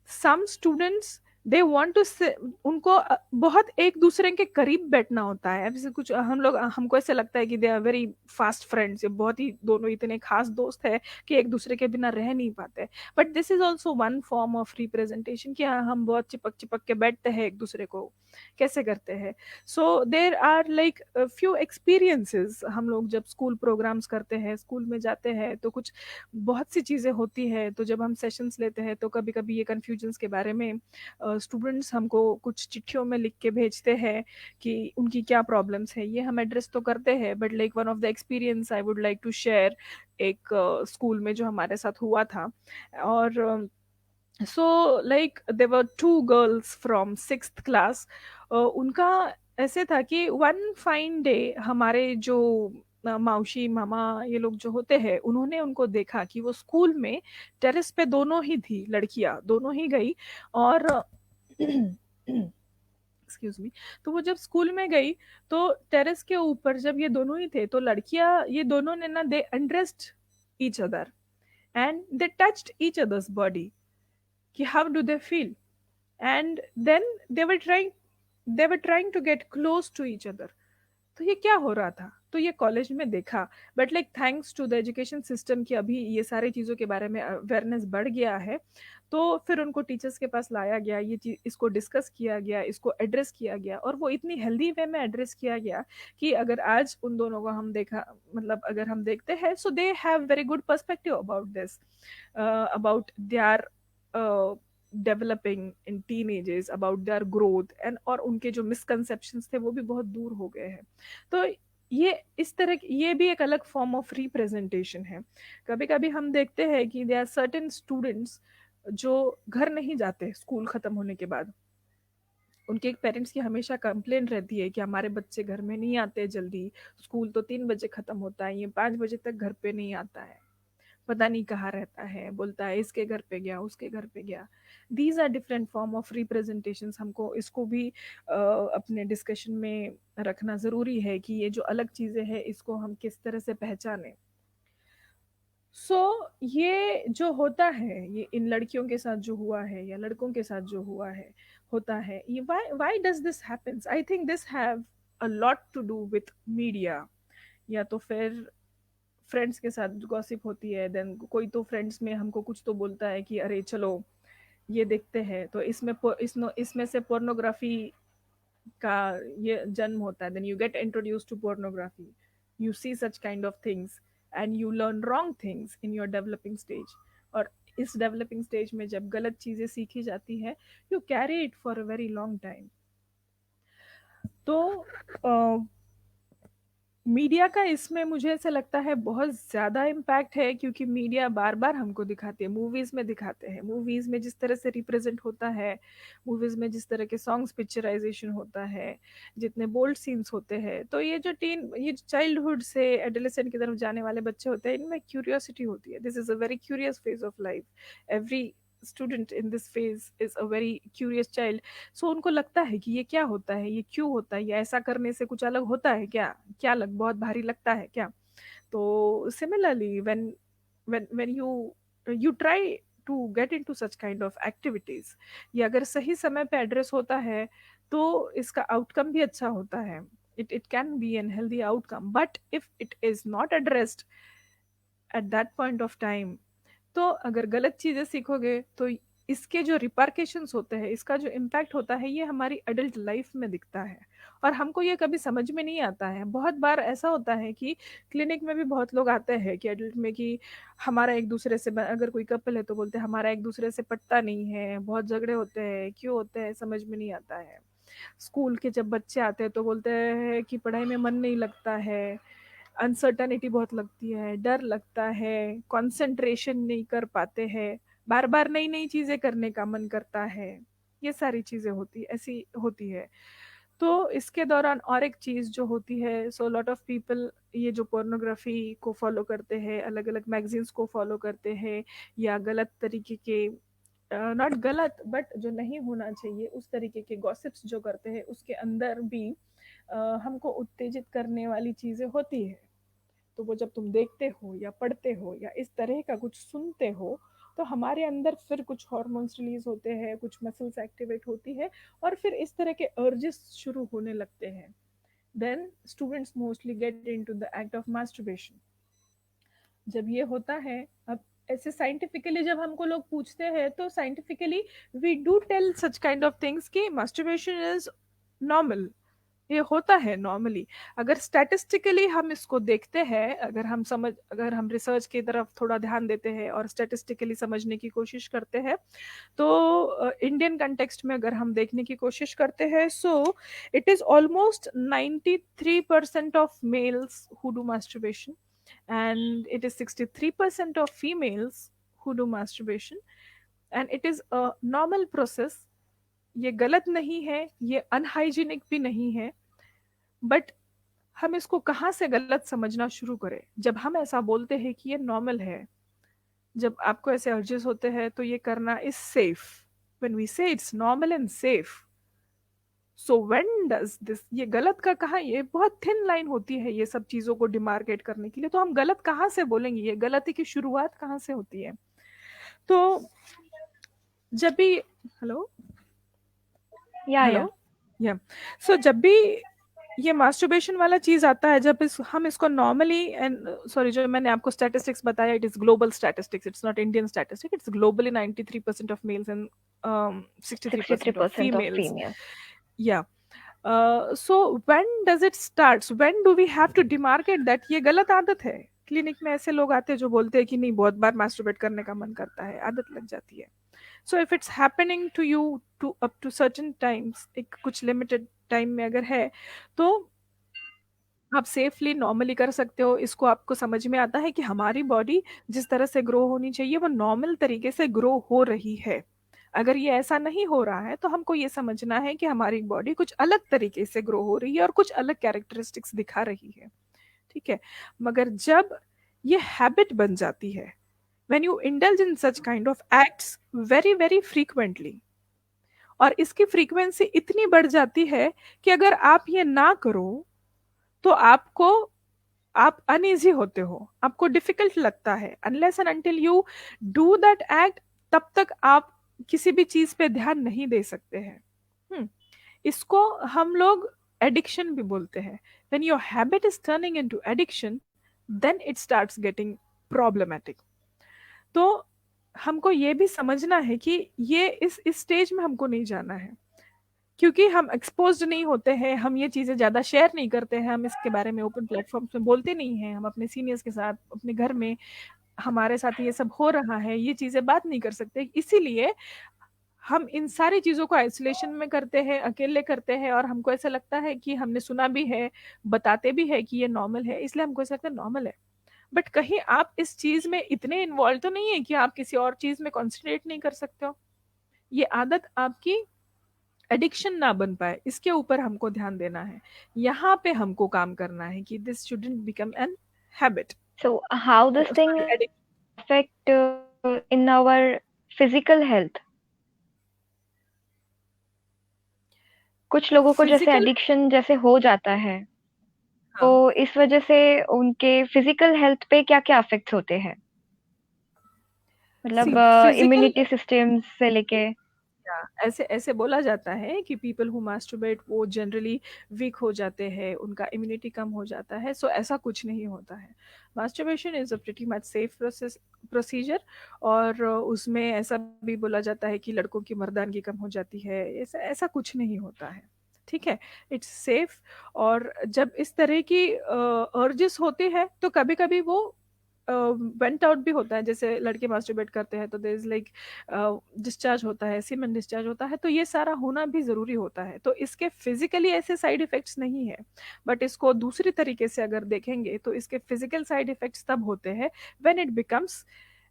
S2: Some students they want to say, उनको बहुत एक दूसरे के करीब बैठना होता है। जैसे कुछ हम लोग, हमको ऐसे लगता है कि they are very fast friends, ये बहुत ही दोनों इतने खास दोस्त है कि एक दूसरे के बिना रह नहीं पाते। But this is also one form of representation कि हाँ, हम बहुत चिपक चिपक के बैठते हैं एक दूसरे को, कैसे करते हैं। So there are like few experiences. हम लोग जब स्कूल प्रोग्राम्स करते हैं, स्कूल में जाते हैं, तो कुछ बहुत सी चीज़ें होती है। तो जब हम सेशंस लेते हैं तो कभी कभी ये कन्फ्यूजन्स के बारे में स्टूडेंट्स हमको कुछ चिट्ठियों में लिख के भेजते हैं कि उनकी क्या प्रॉब्लम्स है, ये हम एड्रेस तो करते हैं। But like one of the experience I would like to share, एक स्कूल में जो हमारे साथ हुआ था। और so like there were two girls from 6th class. उनका ऐसे था कि वन फाइन डे हमारे जो माउशी मामा ये लोग जो होते हैं उन्होंने उनको देखा कि वो स्कूल में टेरेस पे दोनों ही थी, लड़कियां दोनों ही गई। और एक्सक्यूज मी। तो वो जब स्कूल में गई तो टेरेस के ऊपर जब ये दोनों ही थे तो लड़कियां ये दोनों ने ना they undressed each other and they touched each others body कि how do they feel. And then they were trying they were trying to get close to each other. तो ये क्या हो रहा था, तो ये कॉलेज में देखा। But like thanks to the education system कि अभी ये सारी चीज़ों के बारे में अवेयरनेस बढ़ गया है। तो फिर उनको टीचर्स के पास लाया गया, ये चीज इसको डिस्कस किया गया, इसको एड्रेस किया गया, और वो इतनी हेल्दी वे में एड्रेस किया गया कि अगर आज उन दोनों को हम देखा, मतलब अगर हम देखते हैं, so they have very good perspective about this, about their developing in teen ages, about their growth and, और उनके जो मिसकंसेप्शंस थे वो भी बहुत दूर हो गए हैं। तो ये इस तरह ये भी एक अलग फॉर्म ऑफ रिप्रेजेंटेशन है। कभी कभी हम देखते हैं कि दे आर सर्टेन स्टूडेंट्स जो घर नहीं जाते स्कूल खत्म होने के बाद। उनके पेरेंट्स की हमेशा कंप्लेंट रहती है कि हमारे बच्चे घर में नहीं आते जल्दी, स्कूल तो 3 बजे खत्म होता है, ये 5 बजे तक घर पे नहीं आता है, पता नहीं कहाँ रहता है, बोलता है इसके घर पे गया उसके घर पे गया। These are different form of representation. हमको इसको भी अपने डिस्कशन में रखना ज़रूरी है कि ये जो अलग चीज़ें हैं इसको हम किस तरह से पहचानें। सो ये जो होता है, ये इन लड़कियों के साथ जो हुआ है या लड़कों के साथ जो हुआ है, होता है, ये why does this happens? I think this have a lot to do with media, या तो फिर फ्रेंड्स के साथ गॉसिप होती है, देन कोई तो फ्रेंड्स में हमको कुछ तो बोलता है कि अरे चलो ये देखते हैं, तो इसमें से पोर्नोग्राफी का ये जन्म होता है। Then you get introduce to pornography, you see such kind of things and you learn wrong things in your developing stage. और इस डेवलपिंग स्टेज में जब गलत चीज़ें सीखी जाती है, you carry it for a very long time. तो मीडिया का इसमें मुझे ऐसा लगता है बहुत ज़्यादा इम्पैक्ट है, क्योंकि मीडिया बार बार हमको दिखाते हैं, मूवीज़ में दिखाते हैं, मूवीज़ में जिस तरह से रिप्रेजेंट होता है, मूवीज़ में जिस तरह के सॉन्ग्स पिक्चराइजेशन होता है, जितने बोल्ड सीन्स होते हैं, तो ये चाइल्डहुड से एडोलेसेंट की तरफ जाने वाले बच्चे होते हैं, इनमें क्यूरियोसिटी होती है। This is a very curious phase of life. Every student in this phase is a very curious child. So उनको लगता है कि ये क्या होता है, ये क्यों होता है, ये ऐसा करने से कुछ अलग होता है क्या, क्या लग बहुत भारी लगता है क्या। तो similarly when you try to get into such kind of activities, ये अगर सही समय पे एड्रेस होता है तो इसका आउटकम भी अच्छा होता है। It can be N healthy outcome, but if it is not addressed at that point of time, तो अगर गलत चीज़ें सीखोगे तो इसके जो रिपरकेशंस होते हैं, इसका जो इम्पैक्ट होता है, ये हमारी अडल्ट लाइफ में दिखता है और हमको ये कभी समझ में नहीं आता है। बहुत बार ऐसा होता है कि क्लिनिक में भी बहुत लोग आते हैं कि एडल्ट में कि हमारा एक दूसरे से, अगर कोई कपल है तो बोलते हैं हमारा एक दूसरे से पटता नहीं है, बहुत झगड़े होते हैं, क्यों होते हैं समझ में नहीं आता है। स्कूल के जब बच्चे आते हैं तो बोलते हैं कि पढ़ाई में मन नहीं लगता है, अनसर्टनिटी बहुत लगती है, डर लगता है, कंसंट्रेशन नहीं कर पाते हैं, बार बार नई नई चीजें करने का मन करता है, ये सारी चीजें ऐसी होती है। तो इसके दौरान और एक चीज जो होती है, सो लॉट ऑफ पीपल ये जो पोर्नोग्राफी को फॉलो करते हैं, अलग अलग मैगजीन्स को फॉलो करते हैं, या गलत तरीके के, नॉट गलत बट जो नहीं होना चाहिए उस तरीके के गॉसिप्स जो करते हैं, उसके अंदर भी हमको उत्तेजित करने वाली चीजें होती है। तो वो जब तुम देखते हो या पढ़ते हो या इस तरह का कुछ सुनते हो, तो हमारे अंदर फिर कुछ हार्मोन्स रिलीज होते हैं, कुछ मसल्स एक्टिवेट होती है, और फिर इस तरह के अर्जेस शुरू होने लगते हैं। Then students mostly get into the act of masturbation. जब ये होता है, अब ऐसे साइंटिफिकली जब हमको लोग पूछते हैं तो scientifically we do tell such kind of things कि मास्टरबेशन इज नॉर्मल, ये होता है नॉर्मली। अगर स्टैटिस्टिकली हम इसको देखते हैं, अगर हम रिसर्च की तरफ थोड़ा ध्यान देते हैं और स्टैटिस्टिकली समझने की कोशिश करते हैं, तो इंडियन कंटेक्स्ट में अगर हम देखने की कोशिश करते हैं, so it is almost 93% of mails who do masturbation and it is 63% of females who do masturbation, and it is a normal process। ये गलत नहीं है, ये अनहाइजीनिक भी नहीं है, बट हम इसको कहाँ से गलत समझना शुरू करें? जब हम ऐसा बोलते हैं कि ये नॉर्मल है, जब आपको ऐसे अर्जेस होते हैं तो ये करना इज सेफ, व्हेन वी से it's normal and safe, so when does this, ये गलत का कहाँ, ये बहुत थिन लाइन होती है ये सब चीजों को डिमार्केट करने के लिए, तो हम गलत कहाँ से बोलेंगे, ये गलती की शुरुआत कहाँ से होती है? तो जब भी, हेलो,
S1: या
S2: हेलो, या, सो जब भी ये मास्टरबेशन वाला चीज आता है, जब हम इसको नॉर्मली, एंड सॉरी, जो मैंने आपको स्टैटिस्टिक्स बताया, it is global statistics, it's not Indian statistic, it's globally 93% of males and 63% of
S1: 63% of
S2: females,
S1: females.
S2: Yeah, so when does it starts, when do we have to demarcate that ये गलत आदत है? Clinic में ऐसे लोग आते हैं जो बोलते हैं कि नहीं, बहुत बार मास्टरबेट करने का मन करता है, आदत लग जाती है। So if it's happening to you to up to certain times, एक कुछ लिमिटेड टाइम में अगर है, तो आप सेफली नॉर्मली कर सकते हो। इसको आपको समझ में आता है कि हमारी बॉडी जिस तरह से ग्रो होनी चाहिए वो नॉर्मल तरीके से ग्रो हो रही है। अगर ये ऐसा नहीं हो रहा है तो हमको ये समझना है कि हमारी बॉडी कुछ अलग तरीके से ग्रो हो रही है और कुछ अलग कैरेक्टरिस्टिक्स दिखा रही है, ठीक है। मगर जब ये हैबिट बन जाती है, when you indulge in such kind of acts very very frequently, और इसकी फ्रीक्वेंसी इतनी बढ़ जाती है कि अगर आप ये ना करो तो आपको, आप अनईजी होते हो, आपको डिफिकल्ट लगता है, unless and until you do that act, तब तक आप किसी भी चीज पे ध्यान नहीं दे सकते हैं। इसको हम लोग एडिक्शन भी बोलते हैं। When your habit is turning into addiction, then it starts getting problematic. तो हमको ये भी समझना है कि ये इस स्टेज में हमको नहीं जाना है, क्योंकि हम एक्सपोज्ड नहीं होते हैं, हम ये चीज़ें ज़्यादा शेयर नहीं करते हैं, हम इसके बारे में ओपन प्लेटफॉर्म्स में बोलते नहीं हैं, हम अपने सीनियर्स के साथ, अपने घर में हमारे साथ ये सब हो रहा है, ये चीज़ें बात नहीं कर सकते, इसीलिए हम इन सारी चीज़ों को आइसोलेशन में करते हैं, अकेले करते हैं, और हमको ऐसा लगता है कि हमने सुना भी है, बताते भी है कि ये नॉर्मल है, इसलिए हमको ऐसा लगता है नॉर्मल है। बट कहीं आप इस चीज़ में इतने इन्वॉल्व तो नहीं है कि आप किसी और चीज़ में कॉन्सेंट्रेट नहीं कर सकते हो। ये आदत आपकी एडिक्शन ना बन पाए, इसके ऊपर हमको ध्यान देना है, यहाँ पे हमको काम करना है कि this shouldn't become an habit.
S1: So, how this thing
S2: sorry, addiction.
S1: affect in our physical health? कुछ लोगों को जैसे
S2: फिजिकल,
S1: एडिक्शन जैसे हो जाता है, तो
S2: हाँ,
S1: इस वजह से उनके फिजिकल हेल्थ पे क्या-क्या इफेक्ट्स होते हैं?
S2: सी
S1: मतलब
S2: फिजिकल,
S1: इम्यूनिटी सिस्टम से लेके।
S2: ऐसे ऐसे बोला जाता है कि पीपल हु मास्टरबेट वो जनरली वीक हो जाते हैं, उनका इम्यूनिटी कम हो जाता है, सो ऐसा कुछ नहीं होता है। Masturbation is a pretty much safe procedure, और उसमें ऐसा भी बोला जाता है कि लड़कों की मर्दानगी कम हो जाती है, ऐसा ऐसा कुछ नहीं होता है, ठीक है, इट्स सेफ। और जब इस तरह की अर्जेस होते हैं तो कभी कभी वो वेंट आउट भी होता है, जैसे लड़के मास्टरबेट करते हैं तो देयर इज लाइक डिस्चार्ज होता है, सीमेन डिस्चार्ज होता है, तो ये सारा होना भी ज़रूरी होता है। तो इसके फिजिकली ऐसे साइड इफ़ेक्ट्स नहीं है, बट इसको दूसरी तरीके से अगर देखेंगे तो इसके फिजिकल साइड इफ़ेक्ट्स तब होते हैं when it becomes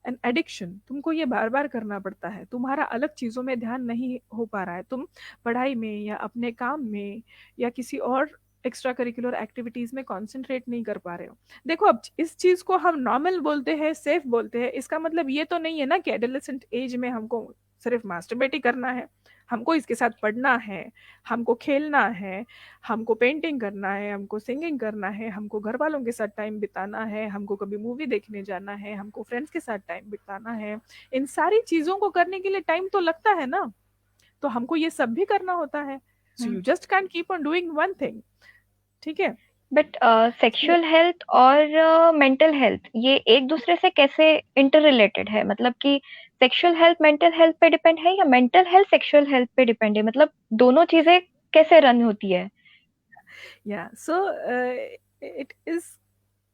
S2: an addiction. तुमको ये बार बार करना पड़ता है, तुम्हारा अलग चीज़ों में ध्यान नहीं हो पा रहा है, तुम पढ़ाई में या अपने काम में या किसी और एक्स्ट्रा करिकुलर एक्टिविटीज़ में कॉन्सेंट्रेट नहीं कर पा रहे हो। देखो, अब इस चीज को हम नॉर्मल बोलते हैं, सेफ बोलते हैं, इसका मतलब ये तो नहीं है ना कि एडोलेसेंट एज में हमको सिर्फ मास्टरबेट ही करना है। हमको इसके साथ पढ़ना है, हमको खेलना है, हमको पेंटिंग करना है, हमको सिंगिंग करना है, हमको घर वालों के साथ टाइम बिताना है, हमको कभी मूवी देखने जाना है, हमको फ्रेंड्स के साथ टाइम बिताना है। इन सारी चीजों को करने के लिए टाइम तो लगता है ना, तो हमको ये सब भी करना होता है। So you just can keep on doing one thing, ठीक है।
S1: बट सेक्सुअल हेल्थ और मेंटल हेल्थ ये एक दूसरे से कैसे इंटर रिलेटेड है? मतलब कि सेक्सुअल हेल्थ मेंटल हेल्थ पे डिपेंड है या मेंटल हेल्थ सेक्सुअल हेल्थ पे डिपेंड है? मतलब दोनों चीजें कैसे रन होती है?
S2: Yeah, so it is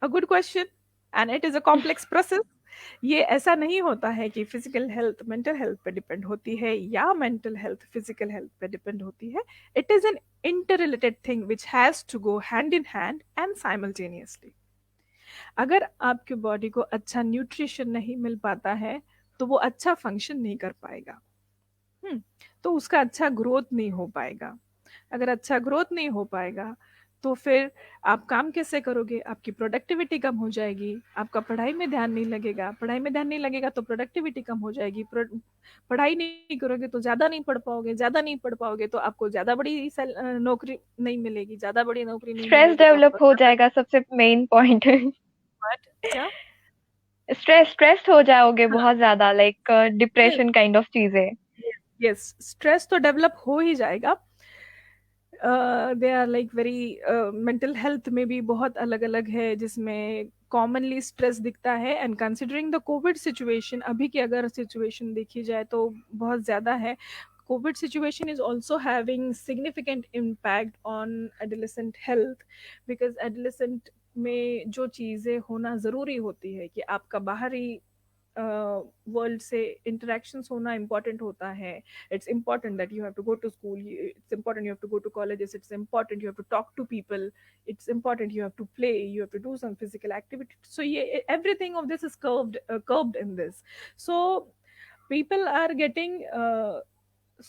S2: a good question and it is a complex process. ये ऐसा नहीं होता है कि फिजिकल हेल्थ मेंटल हेल्थ पे डिपेंड होती है या मेंटल हेल्थ फिजिकल हेल्थ पे डिपेंड होती है। It is an interrelated thing which has to go hand in hand and simultaneously. अगर आपके बॉडी को अच्छा न्यूट्रिशन नहीं मिल पाता है तो वो अच्छा फंक्शन नहीं कर पाएगा। तो उसका अच्छा ग्रोथ नहीं हो पाएगा। अगर अच्छा ग्रोथ नहीं हो पाएगा तो फिर आप काम कैसे करोगे? आपकी प्रोडक्टिविटी कम हो जाएगी, आपका पढ़ाई में ध्यान नहीं लगेगा, पढ़ाई में ध्यान नहीं लगेगा तो प्रोडक्टिविटी कम हो जाएगी, पढ़ाई नहीं करोगे तो ज़्यादा नहीं पढ़ पाओगे, ज़्यादा नहीं पढ़ पाओगे तो आपको ज़्यादा बड़ी नौकरी नहीं मिलेगी, ज़्यादा बड़ी नौकरी नहीं
S1: स्ट्रेस
S2: मिलेगी तो
S1: डेवलप
S2: आपका
S1: हो
S2: ज़्यादा
S1: जाएगा, सबसे मेन पॉइंट।
S2: बट क्या?
S1: स्ट्रेस्ड हो जाओगे
S2: हाँ,
S1: बहुत ज्यादा, like
S2: yes,
S1: depression kind of चीजें।
S2: यस, स्ट्रेस तो डेवलप हो ही जाएगा। They are like very mental health में भी बहुत अलग अलग है जिसमें कॉमनली स्ट्रेस दिखता है, and considering the Covid situation, अभी की अगर सिचुएशन देखी जाए तो बहुत ज़्यादा है। Covid situation is also having significant impact on adolescent health, because adolescent में जो चीज़ें होना ज़रूरी होती है कि आपका बाहरी वर्ल्ड से इंटरेक्शंस होना इम्पॉर्टेंट होता है। It's important that you have to go to school, it's important you have to go to colleges, it's important you have to talk to people, it's important you have to play, you have to do some physical activity. So ये everything of this is curved in this. So people are getting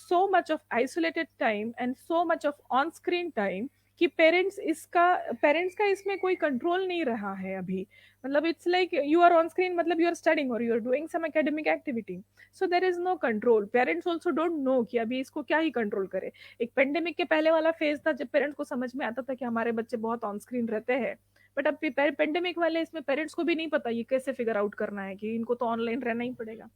S2: so much of isolated time and so much of on screen time कि parents का इसमें कोई control नहीं रहा है अभी। मतलब it's like you are on screen, मतलब यू आर स्टडिंग और you are doing some academic activity, so there is no control. Parents also don't know कि अभी इसको क्या ही कंट्रोल करे। एक पेंडेमिक के पहले वाला फेज था जब पेरेंट्स को समझ में आता था कि हमारे बच्चे बहुत ऑन स्क्रीन रहते हैं, बट अब पेंडेमिक वाले इसमें पेरेंट्स को भी नहीं पता ये कैसे फिगर आउट करना है कि इनको तो ऑनलाइन रहना ही पड़ेगा।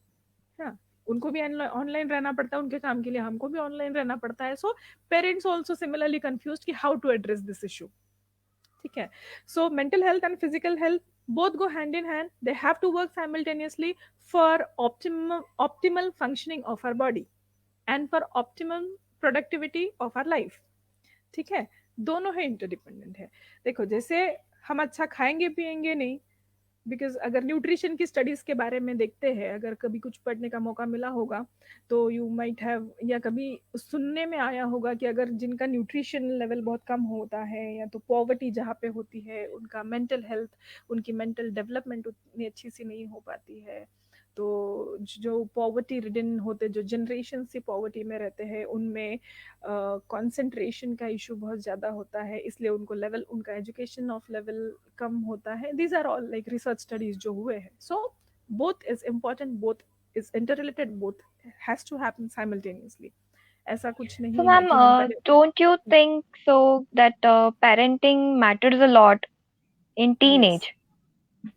S2: हाँ, उनको भी ऑनलाइन रहना पड़ता है उनके काम के लिए, हमको भी ऑनलाइन रहना पड़ता है। So parents also similarly confuse कि how to address this issue. ठीक है, so mental health and physical health both go hand in hand, they have to work simultaneously for optimal functioning of our body and for optimum productivity of our life। ठीक है, दोनों है interdependent है। देखो जैसे हम अच्छा खाएंगे पिएंगे नहीं, बिकॉज अगर न्यूट्रिशन की स्टडीज के बारे में देखते हैं, अगर कभी कुछ पढ़ने का मौका मिला होगा तो यू माइट हैव, या कभी सुनने में आया होगा कि अगर जिनका न्यूट्रिशन लेवल बहुत कम होता है या तो पॉवर्टी जहाँ पे होती है, उनका मेंटल हेल्थ, उनकी मेंटल डेवलपमेंट उतनी अच्छी सी नहीं हो पाती है। तो जो पॉवर्टी रिडन होते, जो जनरेशन से पॉवर्टी में रहते हैं, उनमें कंसंट्रेशन का इशू बहुत ज़्यादा होता है, इसलिए उनको लेवल, उनका एजुकेशन ऑफ लेवल कम होता है। These are all like research studies जो हुए हैं। So both is important, both is interrelated, both has to happen simultaneously. ऐसा कुछ
S1: So,
S2: नहीं है
S1: ma'am,
S2: कि हम पहले।
S1: don't you think so that parenting matters a lot in
S2: yes,
S1: teenage?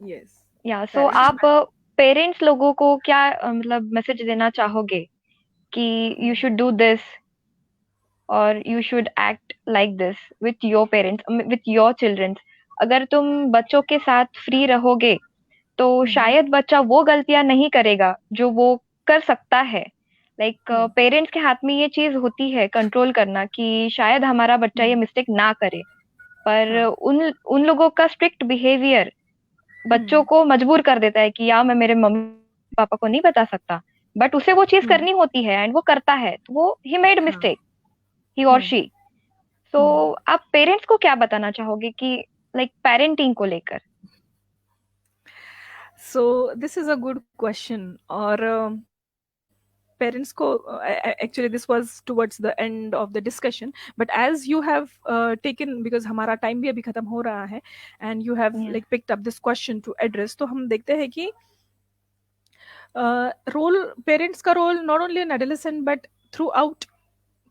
S2: Yes,
S1: या सो आप
S2: पेरेंटिंग।
S1: पेरेंट्स लोगों को क्या मतलब मैसेज देना चाहोगे कि यू शुड डू दिस और you should act like this with your parents, with your childrens? अगर तुम बच्चों के साथ फ्री रहोगे तो शायद बच्चा वो गलतियां नहीं करेगा जो वो कर सकता है। लाइक पेरेंट्स के हाथ में ये चीज होती है कंट्रोल करना कि शायद हमारा बच्चा ये मिस्टेक ना करे, पर
S2: हाँ।
S1: उन उन लोगों का स्ट्रिक्ट बिहेवियर बच्चों को मजबूर कर देता है कि यार मैं मेरे मम्मी पापा को नहीं बता सकता, बट उसे वो चीज करनी होती है एंड वो करता है, तो वो ही मेड
S2: हाँ।
S1: मिस्टेक, ही और शी। सो आप पेरेंट्स को क्या बताना चाहोगे कि लाइक पेरेंटिंग को लेकर?
S2: सो this is a good question. और parents ko actually this was towards the end of the discussion, but as you have taken, because हमारा time भी अभी खत्म हो रहा है, and you have
S1: Yeah.
S2: like picked up this question to address, तो हम देखते हैं कि role, parents का role not only in adolescent but throughout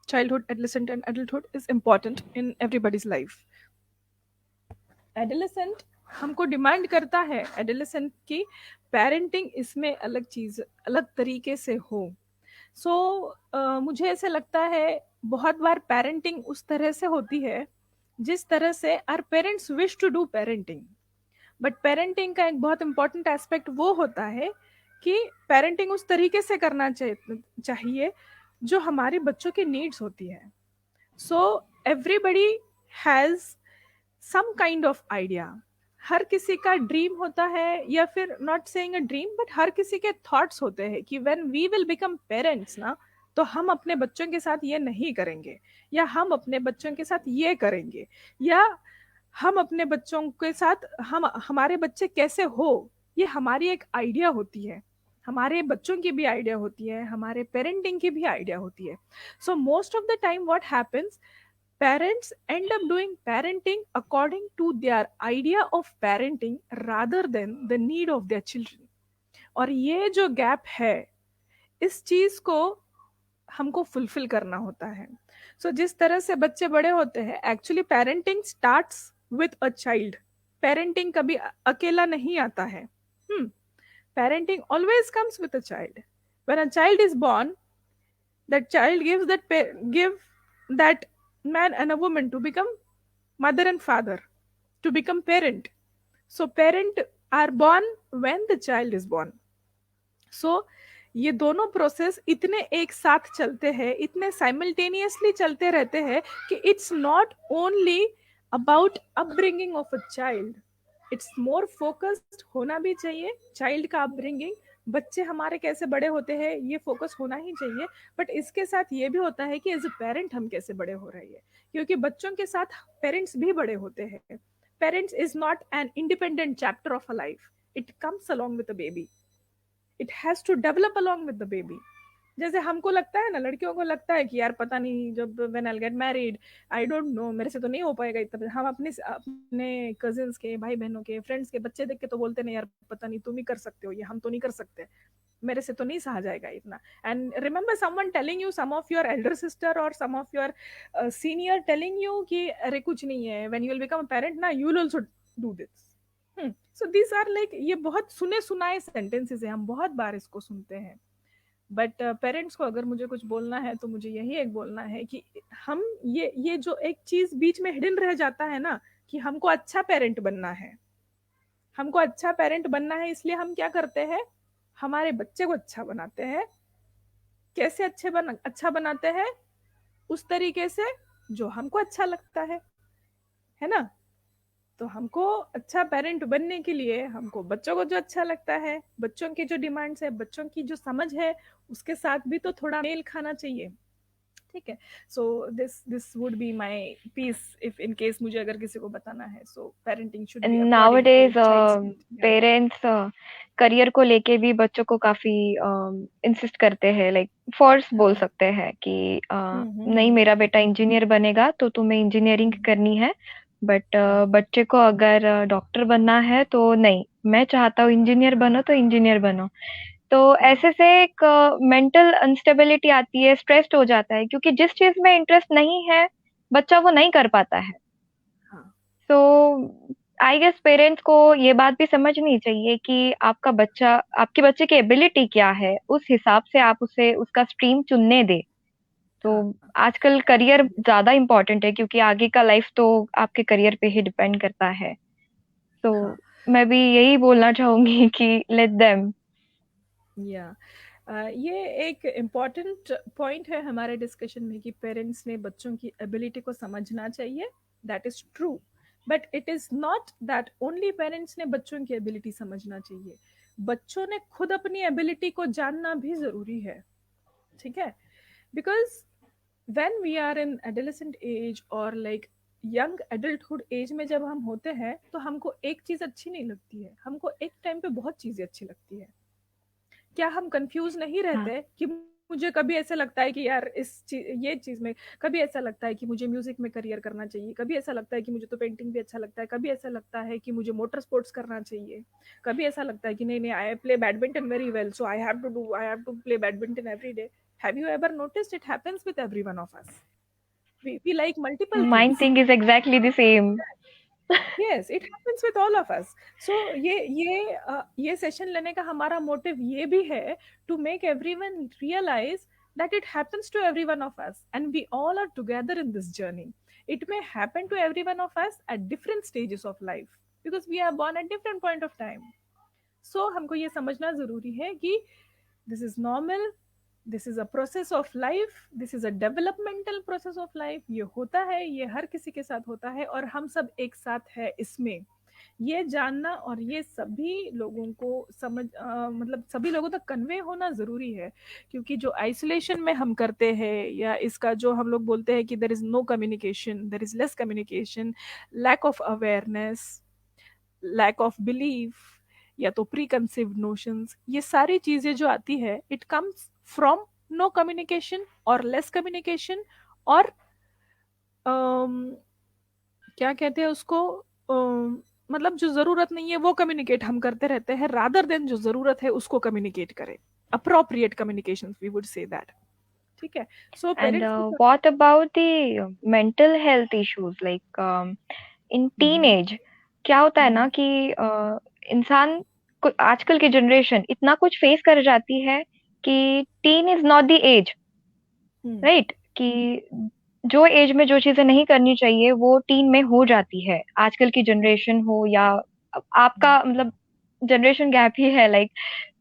S2: childhood, adolescent and adulthood is important in everybody's life। Adolescent हमको डिमांड करता है, adolescent की पेरेंटिंग इसमें अलग चीज, अलग तरीके से हो। सो मुझे ऐसे लगता है बहुत बार पेरेंटिंग उस तरह से होती है जिस तरह से our parents wish to do parenting, but parenting का एक बहुत इंपॉर्टेंट एस्पेक्ट वो होता है कि पेरेंटिंग उस तरीके से करना चाहिए जो हमारे बच्चों की नीड्स होती है। So everybody has some kind of idea. हर किसी का ड्रीम होता है, या फिर not saying a dream, but हर किसी के थॉट्स होते हैं कि when we will become parents ना, तो हम अपने बच्चों के साथ ये नहीं करेंगे, या हम अपने बच्चों के साथ ये करेंगे, या हम अपने बच्चों के साथ, हम हमारे बच्चे कैसे हो, ये हमारी एक आइडिया होती है। हमारे बच्चों की भी आइडिया होती है, हमारे पेरेंटिंग की भी आइडिया होती है। सो most of the time what happens, parents end up doing parenting according to their idea of parenting rather than the need of their children. और ये जो गैप है, इस चीज को हमको फुलफिल करना होता है. सो जिस तरह से बच्चे बड़े होते हैं, actually parenting starts with a child. Parenting कभी अकेला नहीं आता है. Parenting always comes with a child. When a child is born, that child give that man and a woman to become mother and father, to become parent. So parent are born when the child is born. So ये दोनों process इतने एक साथ चलते हैं, इतने simultaneously चलते रहते हैं कि it's not only about upbringing of a child, it's more focused होना भी चाहिए. चाइल्ड का अपब्रिंगिंग, बच्चे हमारे कैसे बड़े होते हैं, ये फोकस होना ही चाहिए. बट इसके साथ ये भी होता है कि एज अ पेरेंट हम कैसे बड़े हो रहे हैं, क्योंकि बच्चों के साथ पेरेंट्स भी बड़े होते हैं. Parents is not an independent chapter of a life, it comes along with a baby. It has to develop along with the baby. जैसे हमको लगता है ना, लड़कियों को लगता है कि यार पता नहीं, जब when I get married, I don't no, मेरे से तो नहीं हो पाएगा इतना. हम अपने अपने कजिन्स के, भाई बहनों के, फ्रेंड्स के बच्चे देख के तो बोलते नहीं यार पता नहीं तुम ही कर सकते हो, ये हम तो नहीं कर सकते, मेरे से तो नहीं सहा जाएगा इतना. And remember someone telling you, some of your elder sister और some of your senior telling you कि अरे कुछ नहीं है, when you will become a parent ना, you will also do this. So these are like, ये बहुत सुने सुनाए सेंटेंसेस है, हम बहुत बार इसको सुनते हैं. बट पेरेंट्स को अगर मुझे कुछ बोलना है तो मुझे यही एक बोलना है कि हम ये जो एक चीज बीच में हिडन रह जाता है ना, कि हमको अच्छा पेरेंट बनना है, हमको अच्छा पेरेंट बनना है, इसलिए हम क्या करते हैं, हमारे बच्चे को अच्छा बनाते हैं. कैसे अच्छा बनाते हैं? उस तरीके से जो हमको अच्छा लगता है ना. तो हमको अच्छा पेरेंट बनने के लिए हमको बच्चों को जो अच्छा लगता है, बच्चों की जो डिमांड्स है, बच्चों की जो समझ है, उसके साथ भी तो थोड़ा मेल खाना चाहिए. ठीक है. So this would be my piece if in case मुझे अगर किसी को बताना है. So parenting should be according to
S1: nowadays
S2: child's need.
S1: Parents career को लेके भी बच्चों को काफी इंसिस्ट करते हैं, लाइक फोर्स बोल
S2: हाँ.
S1: सकते हैं कि नहीं,
S2: हम्म.
S1: मेरा बेटा इंजीनियर बनेगा तो तुम्हें इंजीनियरिंग करनी है. बट
S2: हाँ.
S1: बच्चे को अगर डॉक्टर बनना है तो नहीं, मैं चाहता हूँ इंजीनियर बनो तो इंजीनियर बनो. तो
S2: हाँ.
S1: ऐसे से एक मेंटल अनस्टेबिलिटी आती है, स्ट्रेस्ड हो जाता है, क्योंकि जिस चीज में इंटरेस्ट नहीं है बच्चा वो नहीं कर पाता है.
S2: हाँ.
S1: सो आई गेस पेरेंट्स को ये बात भी समझनी चाहिए कि आपका बच्चा, आपके बच्चे की एबिलिटी क्या है, उस हिसाब से आप उसे उसका स्ट्रीम चुनने दे. तो
S2: हाँ.
S1: आजकल करियर ज्यादा इम्पोर्टेंट है, क्योंकि आगे का लाइफ तो आपके करियर पे ही डिपेंड करता है. तो
S2: हाँ.
S1: मैं भी यही बोलना चाहूंगी कि लेट देम.
S2: या ये एक इम्पॉर्टेंट पॉइंट है हमारे डिस्कशन में कि पेरेंट्स ने बच्चों की एबिलिटी को समझना चाहिए. That is true. But it is not that only parents ने बच्चों की एबिलिटी समझना चाहिए. बच्चों ने खुद अपनी एबिलिटी को जानना भी जरूरी है. ठीक है. Because when we are in adolescent age और लाइक यंग एडल्टहुड एज में जब हम होते हैं, तो हमको एक चीज अच्छी नहीं लगती है, हमको एक टाइम पे बहुत चीजें अच्छी लगती है. क्या हम कंफ्यूज नहीं
S1: हाँ.
S2: रहते कि मुझे कभी ऐसा लगता है कि यार ये चीज में, कभी ऐसा लगता है कि मुझे म्यूजिक में करियर करना चाहिए, कभी ऐसा लगता है कि मुझे तो पेंटिंग भी अच्छा लगता है, कभी ऐसा लगता है कि मुझे मोटर स्पोर्ट्स करना चाहिए, कभी ऐसा लगता है कि नहीं नहीं, I play badminton very well, so I have to play badminton every day. Have you ever noticed it happens with every one of us. We like multiple
S1: mind
S2: things.
S1: Thing is exactly the same.
S2: Yes, it happens with all of us. So ये session लेने का हमारा motive ये भी है to make everyone realize that it happens to every one of us and we all are together in this journey. It may happen to every one of us at different stages of life because we are born at different point of time. So हमको ये समझना जरूरी है कि this is normal, this is a process of life, this is a developmental process of life. ये होता है, ये हर किसी के साथ होता है और हम सब एक साथ है इसमें. ये जानना और ये सभी लोगों को मतलब सभी लोगों तक कन्वे होना जरूरी है. क्योंकि जो आइसोलेशन में हम करते हैं, या इसका जो हम लोग बोलते हैं कि there is no communication, there is less communication, lack of awareness, lack of belief, या तो प्री कंसीव्ड नोशंस, ये सारी चीजें जो आती है, it comes from no communication और लेस कम्युनिकेशन और क्या कहते हैं उसको, मतलब जो ज़रूरत नहीं है वो कम्युनिकेट हम करते रहते हैं, रादर देन जो ज़रूरत है उसको कम्युनिकेट करें। Appropriate communication we would say that. ठीक है। So
S1: And
S2: parents
S1: what about the mental health issues like in teenage? क्या होता है ना कि इंसान आजकल की जनरेशन इतना कुछ फेस कर जाती है कि teen is not the age, right? कि जो एज में जो चीजें नहीं करनी चाहिए वो टीन में हो जाती है। आजकल की जनरेशन हो या आपका मतलब जनरेशन गैप ही है, like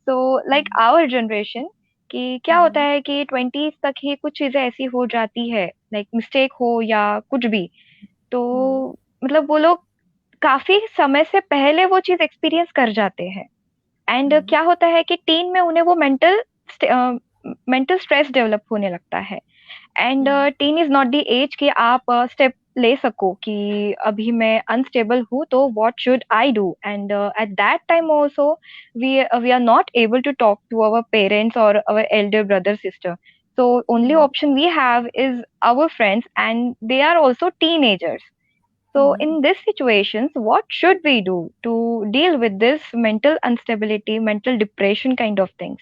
S1: so like our generation, कि क्या होता है कि ट्वेंटीज तक ही कुछ चीजें ऐसी हो जाती है, लाइक मिस्टेक हो या कुछ भी, तो मतलब वो लोग काफी समय से पहले वो चीज एक्सपीरियंस कर जाते हैं। एंड क्या होता है कि टीन में उन्हें वो मेंटल स्ट्रेस डेवलप होने लगता है। And teen is not the age कि आप स्टेप ले सको कि अभी मैं अनस्टेबल हूँ तो what should I do. And at that time also we are not able to talk to our parents और our elder brother sister, so only option we have is our friends and they are also teenagers. So in this situations what should we do to deal with this mental instability, mental depression kind of things?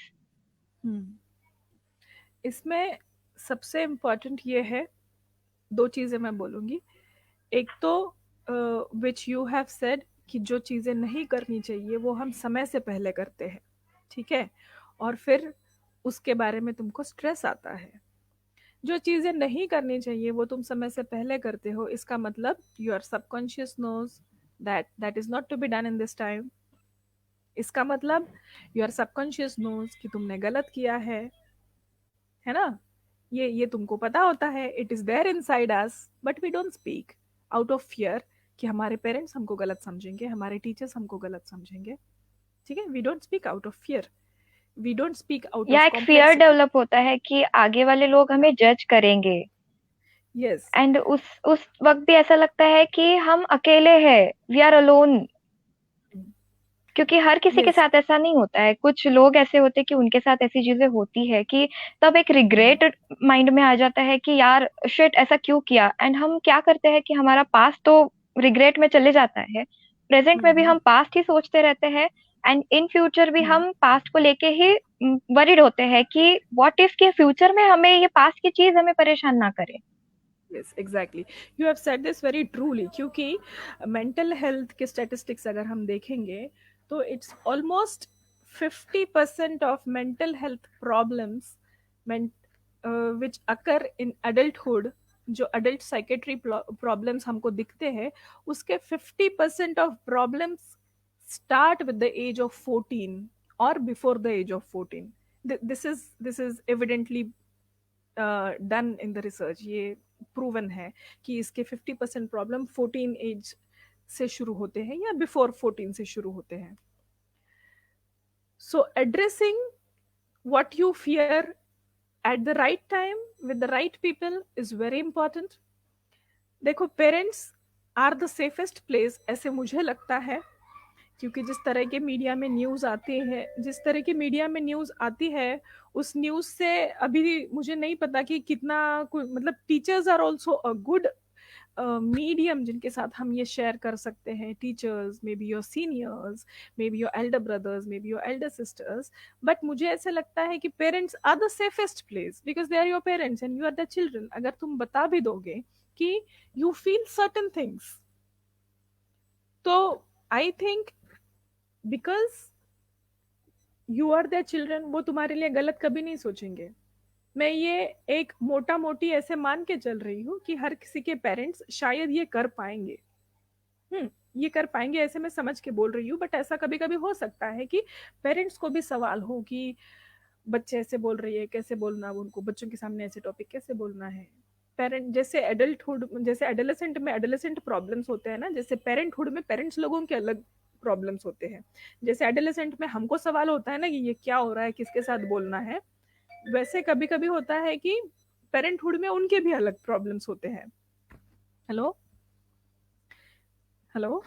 S2: इसमें सबसे important ये है, दो चीज़ें मैं बोलूँगी। एक तो विच यू हैव सेड कि जो चीज़ें नहीं करनी चाहिए वो हम समय से पहले करते हैं, ठीक है, और फिर उसके बारे में तुमको स्ट्रेस आता है। जो चीज़ें नहीं करनी चाहिए वो तुम समय से पहले करते हो, इसका मतलब your subconscious knows that that is not to be done in this time. इसका मतलब योर सबकॉन्शियस नोज कि तुमने गलत किया है ना। ये तुमको पता होता है, it is there inside us, but we don't speak out of fear कि हमारे पेरेंट्स हमको गलत समझेंगे, हमारे टीचर्स हमको गलत समझेंगे। ठीक है, we don't speak out of fear, we don't speak out
S1: या
S2: ऑफ
S1: एक फियर
S2: कॉम्प्लेक्सिटी।
S1: डेवलप होता है कि आगे वाले लोग हमें जज करेंगे।
S2: यस।
S1: एंड उस वक्त भी ऐसा लगता है कि हम अकेले हैं, वी आर अलोन। क्योंकि हर किसी के
S2: यस।
S1: साथ ऐसा नहीं होता है, कुछ लोग ऐसे होते हैं कि उनके साथ ऐसी चीजें होती है कि तब एक रिग्रेट माइंड में आ जाता है कि यार शिट ऐसा क्यों किया। एंड हम क्या करते हैं कि हमारा पास्ट तो रिग्रेट में चले जाता है, प्रेजेंट में भी हम पास्ट ही सोचते रहते हैं, एंड इन फ्यूचर भी हम पास्ट को लेके ही वरीड होते हैं कि व्हाट इफ के फ्यूचर में हमें ये पास्ट की चीज हमें परेशान ना करे।
S2: Yes exactly, you have said this very truly, क्योंकि मेंटल हेल्थ के स्टैटिस्टिक्स अगर हम देखेंगे तो it's almost 50% of mental health problems which occur in adulthood, जो अडल्ट साइकेट्री प्रॉब्लम्स हमको दिखते हैं, उसके 50% of problems start with the age of 14 और before the age of 14। This is evidently done in the research, ये proven है कि इसके 50% प्रॉब्लम 14 एज से शुरू होते हैं या बिफोर 14 से शुरू होते हैं। सो addressing what you fear at the right time with the right people is very important। देखो, parents are the safest place ऐसे मुझे लगता है, क्योंकि जिस तरह के मीडिया में न्यूज़ आती है, जिस तरह की मीडिया में न्यूज़ आती है, उस न्यूज़ से अभी मुझे नहीं पता कि कितना मतलब teachers are also a good medium जिनके साथ हम ये शेयर कर सकते हैं। Teachers, maybe your seniors, maybe your elder brothers, maybe your elder sisters, but मुझे ऐसा लगता है कि parents are the safest place because they are your parents and you are the children. अगर तुम बता भी दोगे कि यू फील सर्टन थिंग्स, तो I think because you are their children, वो तुम्हारे लिए गलत कभी नहीं सोचेंगे। मैं ये एक मोटा मोटी ऐसे मान के चल रही हूँ कि हर किसी के पेरेंट्स शायद ये कर पाएंगे। ये कर पाएंगे ऐसे मैं समझ के बोल रही हूँ, बट ऐसा कभी कभी हो सकता है कि पेरेंट्स को भी सवाल हो कि बच्चे ऐसे बोल रही है, कैसे बोलना, उनको बच्चों के सामने ऐसे टॉपिक कैसे बोलना है। पेरेंट जैसे एडल्टहुड, जैसे एडोलेसेंट में एडोलेसेंट प्रॉब्लम्स होते हैं ना, जैसे पेरेंटहुड में पेरेंट्स लोगों के अलग प्रॉब्लम्स होते हैं। जैसे एडोलेसेंट में हमको सवाल होता है ना कि ये क्या हो रहा है, किसके साथ बोलना है, वैसे कभी कभी होता है कि पेरेंटहुड में उनके भी अलग प्रॉब्लम्स होते हैं। Hello hello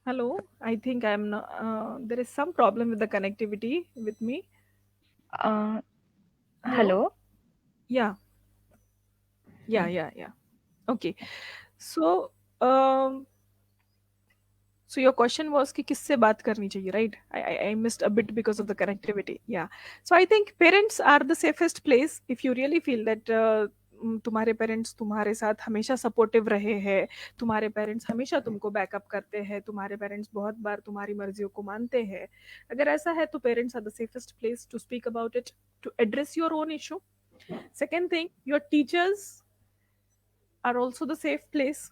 S2: hello, I think I am there is some problem with the connectivity with me. Hello.
S1: Hello.
S2: Yeah yeah okay so so your question was कि किससे बात करनी चाहिए, right? I missed a bit because of the connectivity. Yeah. So I think parents are the safest place if you really feel that तुम्हारे parents तुम्हारे साथ हमेशा supportive रहे हैं, तुम्हारे पेरेंट्स हमेशा तुमको बैकअप करते हैं, तुम्हारे पेरेंट्स बहुत बार तुम्हारी मर्जियों को मानते हैं, अगर ऐसा है तो parents are the safest place to speak about it, to address your own issue. Second thing, your teachers are also the safe place,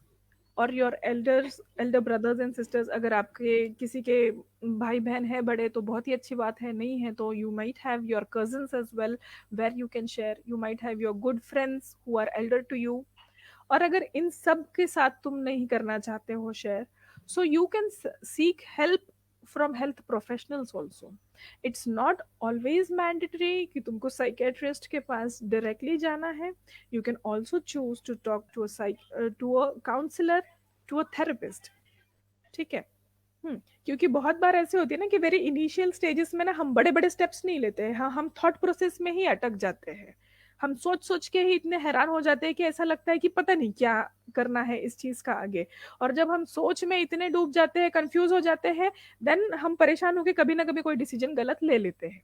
S2: और your elder brothers and sisters. अगर आपके किसी के भाई बहन है बड़े तो बहुत ही अच्छी बात है, नहीं है तो you might have your cousins as well where you can share, you might have your good friends who are elder to you. और अगर इन सब के साथ तुम नहीं करना चाहते हो share, so you can seek help from health professionals also. It's not always mandatory कि तुमको psychiatrist के पास directly जाना है. You can also choose to talk to to a counselor, to a therapist. ठीक है. क्योंकि बहुत बार ऐसे होती है ना कि वेरी इनिशियल स्टेजेस में ना हम बड़े बड़े स्टेप्स नहीं लेते हैं, हाँ हम थॉट प्रोसेस में ही अटक जाते हैं, हम सोच सोच के ही इतने हैरान हो जाते हैं कि ऐसा लगता है कि पता नहीं क्या करना है इस चीज का आगे. और जब हम सोच में इतने डूब जाते हैं, कंफ्यूज हो जाते हैं, देन हम परेशान होकर कभी ना कभी कोई डिसीजन गलत ले लेते हैं.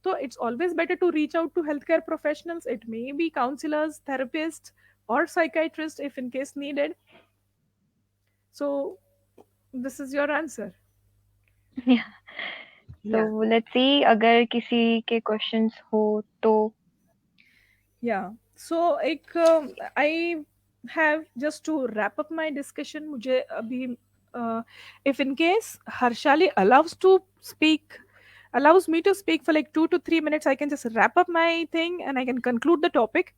S2: तो it's always better to reach out to health care professionals. It may be counsellors, therapist और psychiatrist if in case needed. So this is your answer.
S1: Yeah. So
S2: Yeah.
S1: let's see अगर किसी के questions हो तो.
S2: Yeah. So एक I have just to wrap up my discussion. मुझे अभी if in case Harshali allows me to speak for like 2 to 3 minutes, I can just wrap up my thing and I can conclude the topic.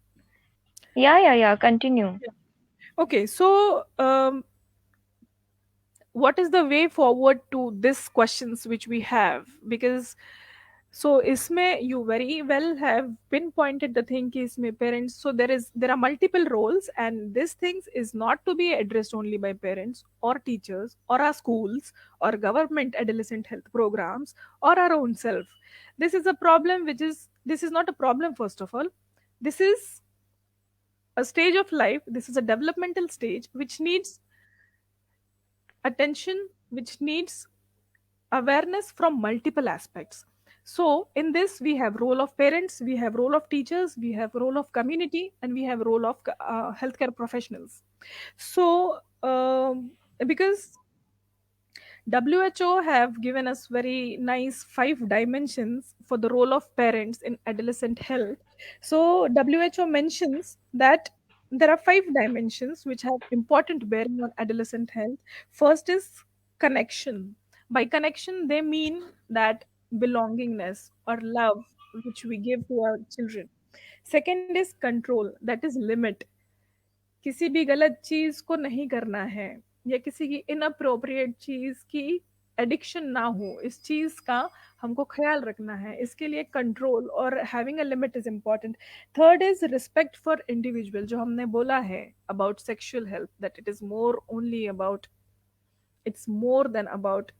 S1: Yeah, continue.
S2: Yeah. Okay, so what is the way forward to this questions which we have? Because so isme you very well have pinpointed the thing ki isme parents, so there are multiple roles, and this things is not to be addressed only by parents or teachers or our schools or government adolescent health programs or our own self. This is a problem which is, this is not a problem first of all, this is a stage of life, this is a developmental stage which needs attention, which needs awareness from multiple aspects. So in this we have role of parents, we have role of teachers, we have role of community, and we have role of healthcare professionals. So because WHO have given us very nice 5 dimensions for the role of parents in adolescent health. So WHO mentions that there are 5 dimensions which have important bearing on adolescent health. First is connection. By connection, they mean that belongingness or love which we give to our children. Second is control, that is limit. किसी भी गलत चीज को नहीं करना है, या किसी की इनअप्रोप्रिएट चीज की एडिक्शन ना हो, इस चीज का हमको ख्याल रखना है, इसके लिए कंट्रोल और having a limit is important. Third is respect for individual, जो हमने बोला है about sexual health, that it is more only about, it's more than about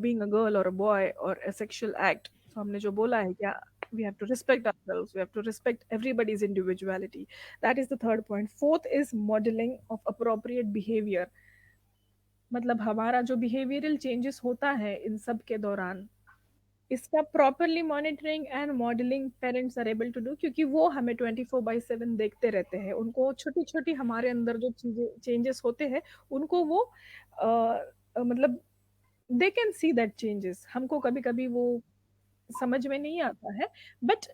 S2: being a girl or a boy or a sexual act. So हमने जो बोला है क्या, we have to respect ourselves, we have to respect everybody's individuality. That is the third point. Fourth is modeling of appropriate behavior. मतलब हमारा जो behavioral changes होता है इन सब के दौरान, इसका properly monitoring and modelling parents are able to do, क्योंकि वो हमें 24/7 देखते रहते हैं, उनको छोटी छोटी हमारे अंदर जो चीजें चेंजेस होते हैं उनको वो मतलब they can see that changes. हमको कभी कभी वो समझ में नहीं आता है, but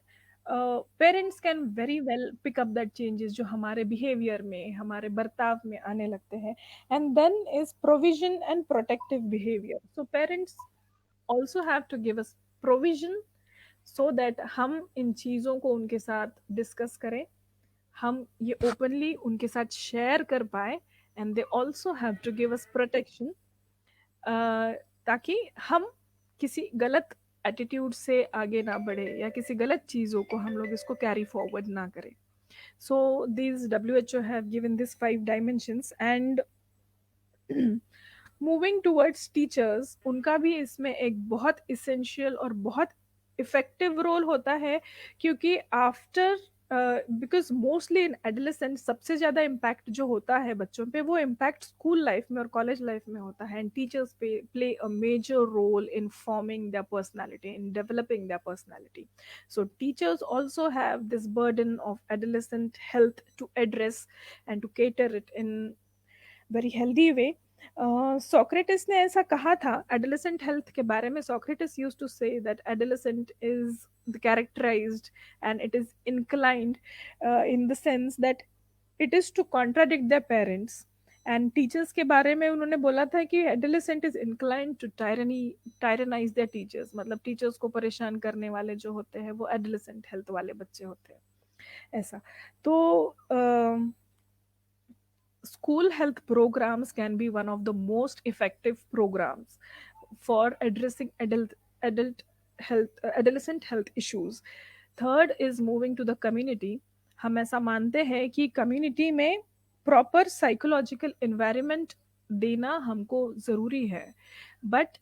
S2: parents can very well pick up that changes जो हमारे बिहेवियर में, हमारे बर्ताव में आने लगते हैं. And then is provision and protective behaviour. So parents also have to give us provision so that हम इन चीज़ों को उनके साथ डिस्कस करें, हम ये ओपनली उनके साथ शेयर कर पाए, and they also have to give us protection, ताकि हम किसी गलत एटीट्यूड से आगे ना बढ़े या किसी गलत चीज़ों को हम लोग इसको कैरी फॉरवर्ड ना करें. So this WHO have given this 5 dimensions. And moving towards teachers, उनका भी इसमें एक बहुत इसेंशियल और बहुत इफेक्टिव रोल होता है, क्योंकि after because mostly in adolescent सबसे ज़्यादा इम्पैक्ट जो होता है बच्चों पे वो इम्पैक्ट स्कूल लाइफ में और कॉलेज लाइफ में होता है, and teachers play a major role in forming their personality, in developing their personality. So teachers also have this burden of adolescent health to address and to cater it in very healthy way. Socrates ने ऐसा कहा था adolescent health के बारे में. Socrates used to say that adolescent is characterized and it is inclined in the sense that it is to contradict their parents. And teachers के बारे में उन्होंने बोला था कि adolescent is inclined to tyrannize their teachers, मतलब teachers को परेशान करने वाले जो होते हैं वो एडोलेसेंट हेल्थ वाले बच्चे होते हैं, ऐसा. तो school health programs can be one of the most effective programs for addressing adult health adolescent health issues. Third is moving to the community. हम ऐसा मानते हैं कि कम्युनिटी में प्रॉपर साइकोलॉजिकल इन्वायरमेंट देना हमको ज़रूरी है, but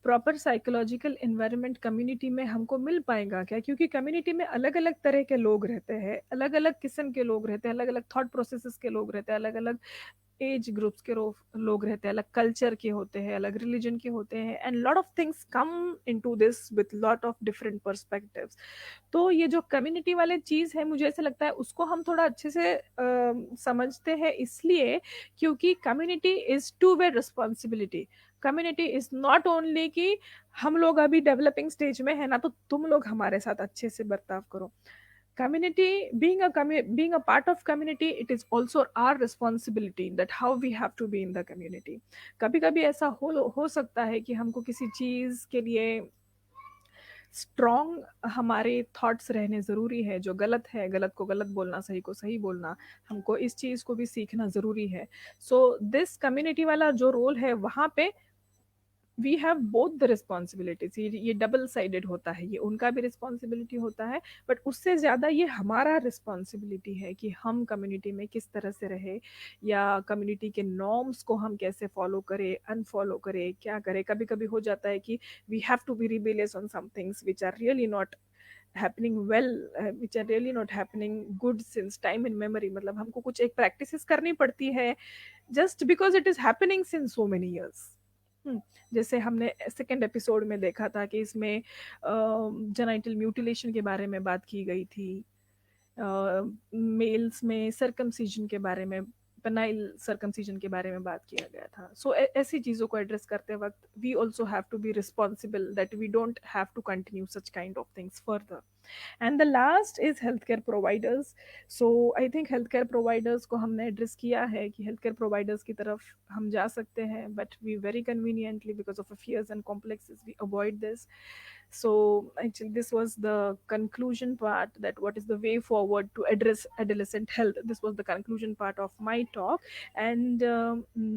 S2: proper psychological environment community में हमको मिल पाएगा क्या? क्योंकि कम्युनिटी में अलग अलग तरह के लोग रहते हैं, अलग अलग किस्म के लोग रहते हैं, अलग अलग थॉट प्रोसेसेस के लोग रहते हैं, अलग अलग एज ग्रुप्स के लोग रहते हैं, अलग कल्चर के होते हैं, अलग रिलीजन के होते हैं, and lot of things come into this with lot of different perspectives. तो ये जो कम्युनिटी वाले चीज़ है, मुझे ऐसा लगता है उसको हम थोड़ा अच्छे से समझते हैं, इसलिए क्योंकि community is two way responsibility. Community is not only कि हम लोग अभी डेवलपिंग स्टेज में है ना, तो तुम लोग हमारे साथ अच्छे से बर्ताव करो. Community, being a part of community, it is also our responsibility that how we have to be in the community. कभी कभी ऐसा हो सकता है कि हमको किसी चीज़ के लिए स्ट्रॉन्ग हमारे थॉट्स रहने ज़रूरी है. जो गलत है गलत को गलत बोलना, सही को सही बोलना, हमको इस चीज़ को भी सीखना ज़रूरी है. सो दिस कम्युनिटी वाला जो रोल है वहाँ पे we have both the responsibilities. ये डबल साइडेड होता है, ये उनका भी रिस्पॉन्सिबिलिटी होता है, बट उससे ज़्यादा ये हमारा रिस्पॉन्सिबिलिटी है कि हम कम्युनिटी में किस तरह से रहे, या कम्युनिटी के नॉर्म्स को हम कैसे फॉलो करें, अनफॉलो करें, क्या करें. कभी कभी हो जाता है कि we have to be rebellious on some things which are really not happening well, which are really not happening good since time in memory. मतलब हमको कुछ एक प्रैक्टिसेस करनी पड़ती है just because it is happening since so many years. जैसे हमने second episode में देखा था कि इसमें जेनाइटल म्यूटिलेशन के बारे में बात की गई थी, मेल्स में सर्कमसीजन के बारे में, पेनाइल सर्कमसीजन के बारे में बात किया गया था. सो ऐसी चीज़ों को एड्रेस करते वक्त we also have to be responsible that we don't have to continue such kind of things further. And the last is health care providers. So I think health care providers को हमने address किया है कि health care providers की तरफ हम जा सकते हैं, but we very conveniently because of fears and complexes we avoid this. So actually this was the conclusion part, that what is the way forward to address adolescent health. This was the conclusion part of my talk, and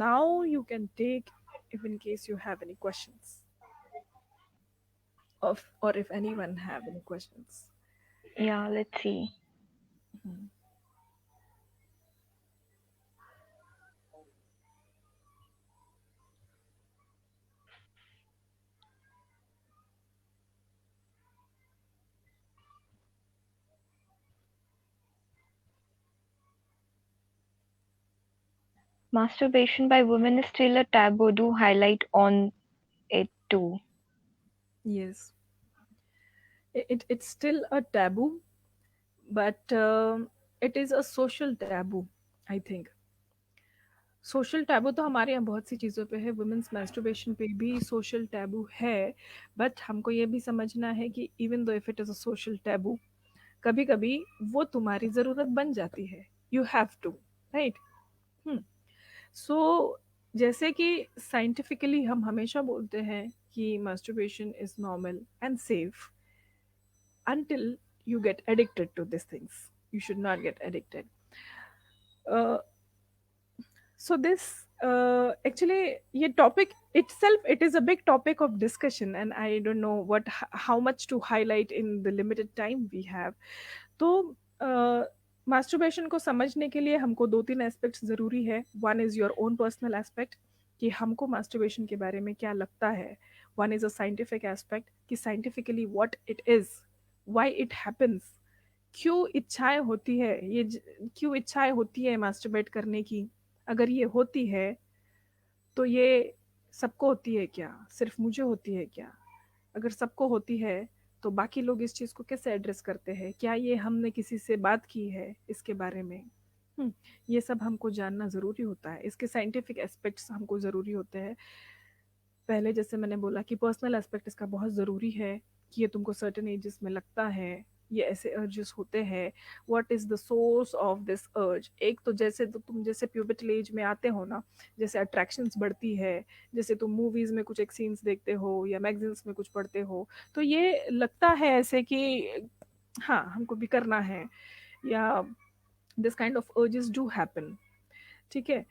S2: now you can take, if in case you have any questions of, or if anyone have any questions.
S1: Yeah, let's see.
S2: Mhm.
S1: Masturbation by women is still a taboo. Do highlight on it too.
S2: Yes, it's still a taboo, but it is a social taboo, I think. Social taboo तो हमारे यहाँ बहुत सी चीज़ों पे है, women's masturbation पे भी social taboo है, बट हमको ये भी समझना है कि even though if it is a social taboo, कभी कभी वो तुम्हारी ज़रूरत बन जाती है. You have to, right. So जैसे कि साइंटिफिकली हम हमेशा बोलते हैं कि masturbation is normal and safe until you get addicted to these things. You should not get addicted. Uh, so this actually ये topic itself, it is a big topic of discussion, and I don't know how much to highlight in the limited time we have. तो masturbation को समझने के लिए हमको दो तीन aspects ज़रूरी है. One is your own personal aspect कि हमको मास्टरबेशन के बारे में क्या लगता है. One is a scientific aspect कि scientifically what it is, why it happens, क्यों इच्छाएं होती है क्यों इच्छाएं होती है मास्टरबेट करने की? अगर ये होती है तो ये सबको होती है क्या, सिर्फ मुझे होती है क्या? अगर सबको होती है तो बाकी लोग इस चीज को कैसे एड्रेस करते हैं? क्या ये हमने किसी से बात की है इसके बारे में? ये सब हमको जानना ज़रूरी होता है, इसके साइंटिफिक एस्पेक्ट्स हमको ज़रूरी होते हैं। पहले जैसे मैंने बोला कि पर्सनल एस्पेक्ट इसका बहुत ज़रूरी है कि ये तुमको सर्टेन एजेस में लगता है, ये ऐसे अर्जेस होते हैं। What is the source of this urge? एक तो जैसे तो तुम जैसे प्यूबर्टल एज में आते हो ना, जैसे अट्रैक्शंस बढ़ती है, जैसे तुम मूवीज़ में कुछ एक सीन्स देखते हो या मैगजीन्स में कुछ पढ़ते हो, तो ये लगता है ऐसे कि हाँ हमको भी करना है, या this kind of urges do happen. ठीक है।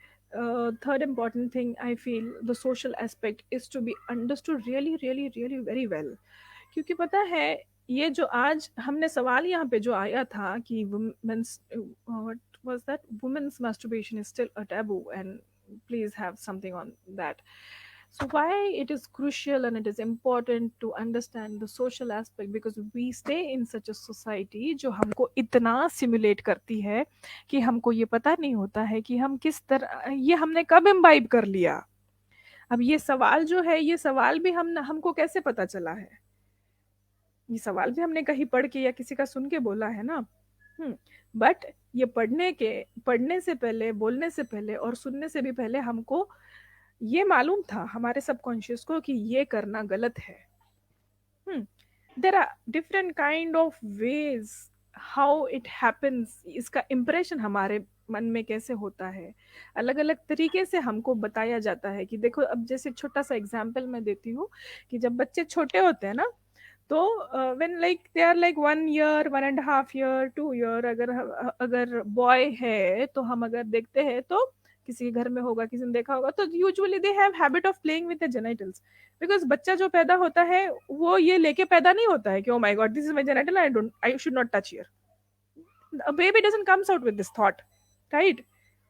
S2: Third important thing I feel the social aspect is to be understood really really really very well. क्योंकि पता है ये जो आज हमने सवाल यहाँ पे जो आया था कि women's what was that, women's masturbation is still a taboo, and please have something on that. So why it is crucial and it is important to understand the social aspect, because we stay in such a society जो हमको इतना simulate करती है कि हमको ये पता नहीं होता है कि हम किस तरह, ये हमने कब इम्बाइब कर लिया। अब ये सवाल जो है, ये सवाल भी हमको कैसे पता चला है? ये सवाल भी हमने कहीं पढ़ के या किसी का सुन के बोला है ना। बट ये पढ़ने से पहले, बोलने से पहले और सुनने से भी पहले हमको ये मालूम था हमारे सबकॉन्शियस को कि ये करना गलत है। There are different kind of ways how it happens, इसका इम्प्रेशन हमारे मन में कैसे होता है, अलग अलग तरीके से हमको बताया जाता है। कि देखो अब जैसे छोटा सा एग्जांपल मैं देती हूँ कि जब बच्चे छोटे होते हैं ना, तो when like they are like 1 year, 1.5 year, 2 year, अगर अगर बॉय है तो हम अगर देखते हैं तो किसी के घर में होगा, किसी ने देखा होगा, तो usually they have habit of playing with the genitals. Because बच्चा जो पैदा होता है वो ये लेके पैदा नहीं होता है कि oh my God this is my genital, I should not touch here. A baby doesn't comes out with this thought, right?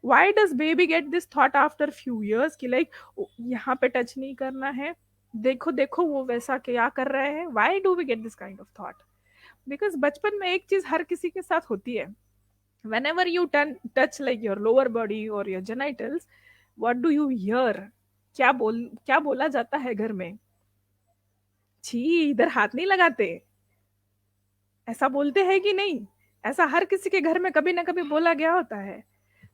S2: Why does baby get this thought after few years कि like यहाँ पे touch नहीं करना है, देखो देखो वो वैसा क्या कर रहे हैं? Why do we get this kind of thought? Because बचपन में एक चीज हर किसी के साथ होती है, whenever you touch like your lower body or your genitals, what do you hear? क्या बोला जाता है घर में? छी, इधर हाथ नहीं लगाते, ऐसा बोलते हैं कि नहीं? ऐसा हर किसी के घर में कभी ना कभी बोला गया होता है।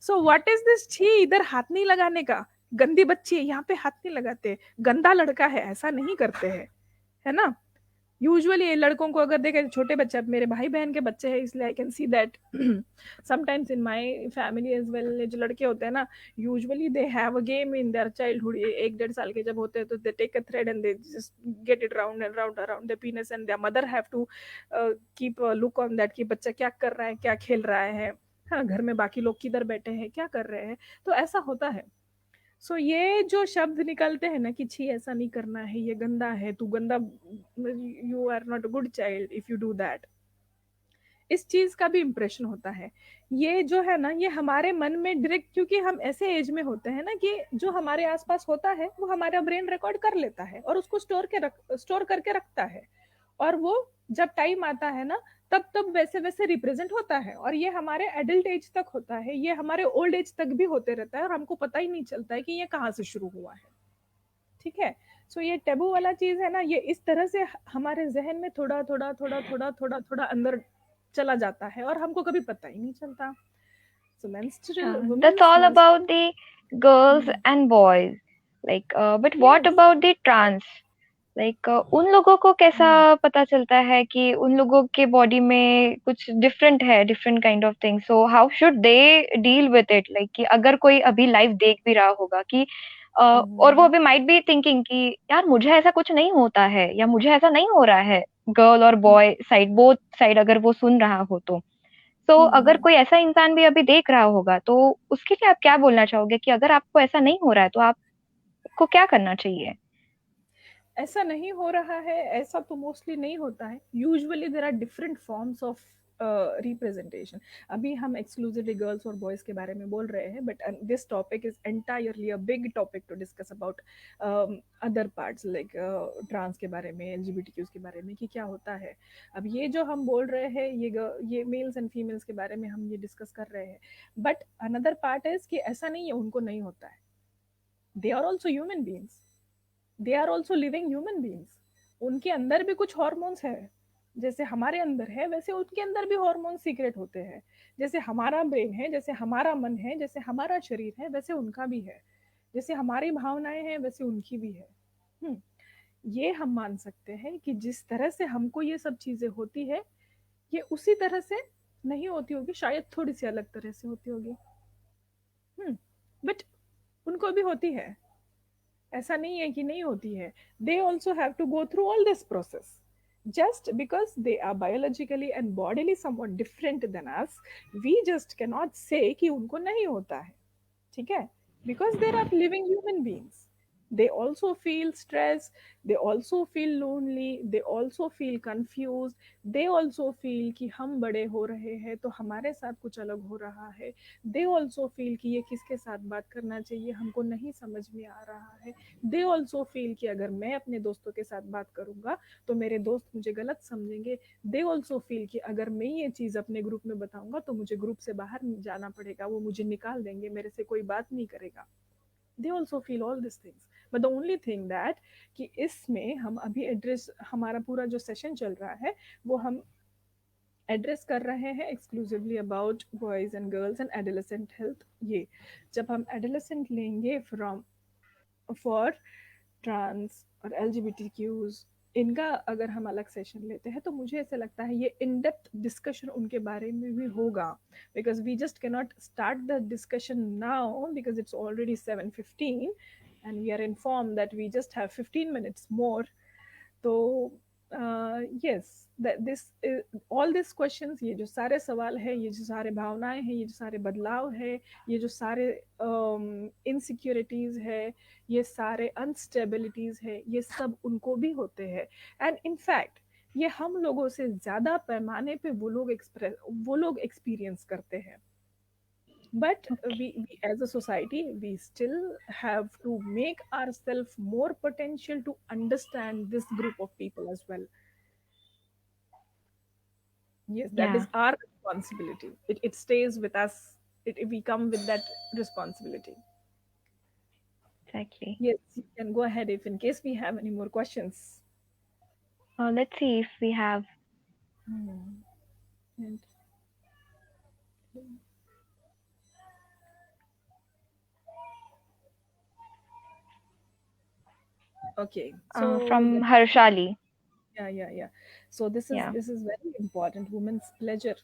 S2: सो व्हाट इज दिस, छी इधर हाथ नहीं लगाने का, गंदी बच्ची है यहाँ पे हाथ नहीं लगाते, गंदा लड़का है, ऐसा नहीं करते हैं, है ना? यूजुअली लड़कों को अगर देखें, छोटे बच्चे, अब मेरे भाई बहन के बच्चे हैं इसलिए I can see that sometimes in my family as well, जो लड़के होते हैं ना, usually they have a game in their childhood. 1-1.5 साल के जब होते हैं तो they take a thread and they just get it round and round around the penis, and their mother have to keep look on that कि बच्चा क्या कर रहा है, क्या खेल रहा है, हाँ घर में बाकी लोग किधर बैठे हैं, क्या कर रहे हैं। तो ऐसा होता है। सो ये जो शब्द निकलते हैं ना कि छी ऐसा नहीं करना है, ये गंदा है, तू गंदा, you are not a good child if you do that, इस चीज का भी इम्प्रेशन होता है। ये जो है ना, ये हमारे मन में डायरेक्ट, क्योंकि हम ऐसे एज में होते हैं ना कि जो हमारे आसपास होता है वो हमारा ब्रेन रिकॉर्ड कर लेता है और उसको स्टोर करके रखता है, और वो जब टाइम आता है ना, तब तब वैसे वैसे रिप्रेजेंट होता है, और ये हमारे एडल्ट एज तक होता है, ये हमारे ओल्ड एज तक भी होते रहता है, और हमको पता ही नहीं चलता है कि ये कहाँ से शुरू हुआ है। ठीक है। सो ये टेबू वाला चीज है ना, ये इस तरह से हमारे जहन में थोड़ा थोड़ा थोड़ा थोड़ा थोड़ा थोड़ा अंदर चला जाता है और हमको कभी पता ही नहीं चलता। So menstrual
S1: That's
S2: women's
S1: all
S2: men's
S1: about the girls and boys. Like, but what
S2: yes.
S1: about the trans? Like, उन लोगों को कैसा पता चलता है कि उन लोगों के बॉडी में कुछ डिफरेंट है, different kind of thing, so how should they deal with it? Like कि अगर कोई अभी लाइव देख भी रहा होगा कि और वो अभी माइट बी थिंकिंग कि यार मुझे ऐसा कुछ नहीं होता है या मुझे ऐसा नहीं हो रहा है, गर्ल और बॉय साइड, बोथ साइड अगर वो सुन रहा हो तो अगर कोई ऐसा इंसान भी अभी देख रहा होगा तो उसके लिए आप क्या बोलना चाहोगे कि अगर आपको ऐसा नहीं हो रहा है तो आपको क्या करना चाहिए?
S2: ऐसा नहीं हो रहा है, ऐसा तो मोस्टली नहीं होता है। Usually there are different forms of representation. अभी हम एक्सक्लूसिवली गर्ल्स और बॉयज़ के बारे में बोल रहे हैं, but this topic is entirely a big topic to discuss about other parts like trans के बारे में, एलजीबीटीक्यूज के बारे में कि क्या होता है। अब ये जो हम बोल रहे हैं ये मेल्स एंड फीमेल्स के बारे में हम ये डिस्कस कर रहे हैं, बट अनदर पार्ट इज कि ऐसा नहीं है उनको नहीं होता है। They are also human beings, they are also living human beings. उनके अंदर भी कुछ हॉर्मोन्स है, जैसे हमारे अंदर है वैसे उनके अंदर भी हॉर्मोन सीक्रेट होते हैं। जैसे हमारा ब्रेन है, जैसे हमारा मन है, जैसे हमारा शरीर है, वैसे उनका भी है। जैसे हमारी भावनाएं हैं वैसे उनकी भी है। हम्म, ये हम मान सकते हैं कि जिस तरह से हमको ये सब चीजें होती है, ये उसी तरह से नहीं होती होगी, शायद थोड़ी सी अलग तरह से होती होगी। बट उनको भी होती है, ऐसा नहीं है कि नहीं होती है। They also have to go through all this process. Just because they are biologically and bodily somewhat different than us, we just cannot say कि उनको नहीं होता है। ठीक है, because there are living human beings. they also feel stress, they also feel lonely, they also feel confused, they also feel कि हम बड़े हो रहे हैं तो हमारे साथ कुछ अलग हो रहा है। they also feel कि ये किसके साथ बात करना चाहिए हमको नहीं समझ में आ रहा है। they also feel कि अगर मैं अपने दोस्तों के साथ बात करूंगा तो मेरे दोस्त मुझे गलत समझेंगे। they also feel कि अगर मैं ये चीज़ अपने ग्रुप में बताऊंगा तो मुझे ग्रुप से बाहर जाना पड़ेगा, वो मुझे निकाल देंगे, मेरे से कोई बात नहीं करेगा। they also feel all these things, but the only thing that कि इसमें हम अभी एड्रेस, हमारा पूरा जो सेशन चल रहा है वो हम एड्रेस कर रहे हैं exclusively about boys and girls and adolescent health. ये जब हम एडोलेसेंट लेंगे फ्रॉम फॉर ट्रांस और एलजीबीटीक्यूज, इनका अगर हम अलग सेशन लेते हैं तो मुझे ऐसा लगता है ये इन डेप्थ डिस्कशन उनके बारे में भी होगा, because we just cannot start the discussion now because it's already 7:15 and we are informed that we just have 15 minutes more. तो yes, this all these questions, ये जो सारे सवाल है, ये जो सारे भावनाएं हैं, ये जो सारे बदलाव है, ये जो सारे इनसिक्योरिटीज है, ये सारे अनस्टेबिलिटीज है, ये सब उनको भी होते हैं। एंड इनफैक्ट ये हम लोगों से ज्यादा पैमाने पे वो लोग एक्सपीरियंस करते हैं। But we as a society we still have to make ourselves more potential to understand this group of people as well. Yes, that
S1: Yeah,
S2: is our responsibility. It stays with us. We come with that responsibility.
S1: exactly.
S2: Yes, you can go ahead if in case we have any more questions.
S1: Let's see if we have.
S2: Hmm. And- okay, so
S1: From Harshali.
S2: yeah. So this is
S1: Yeah,
S2: very important. Women's pleasure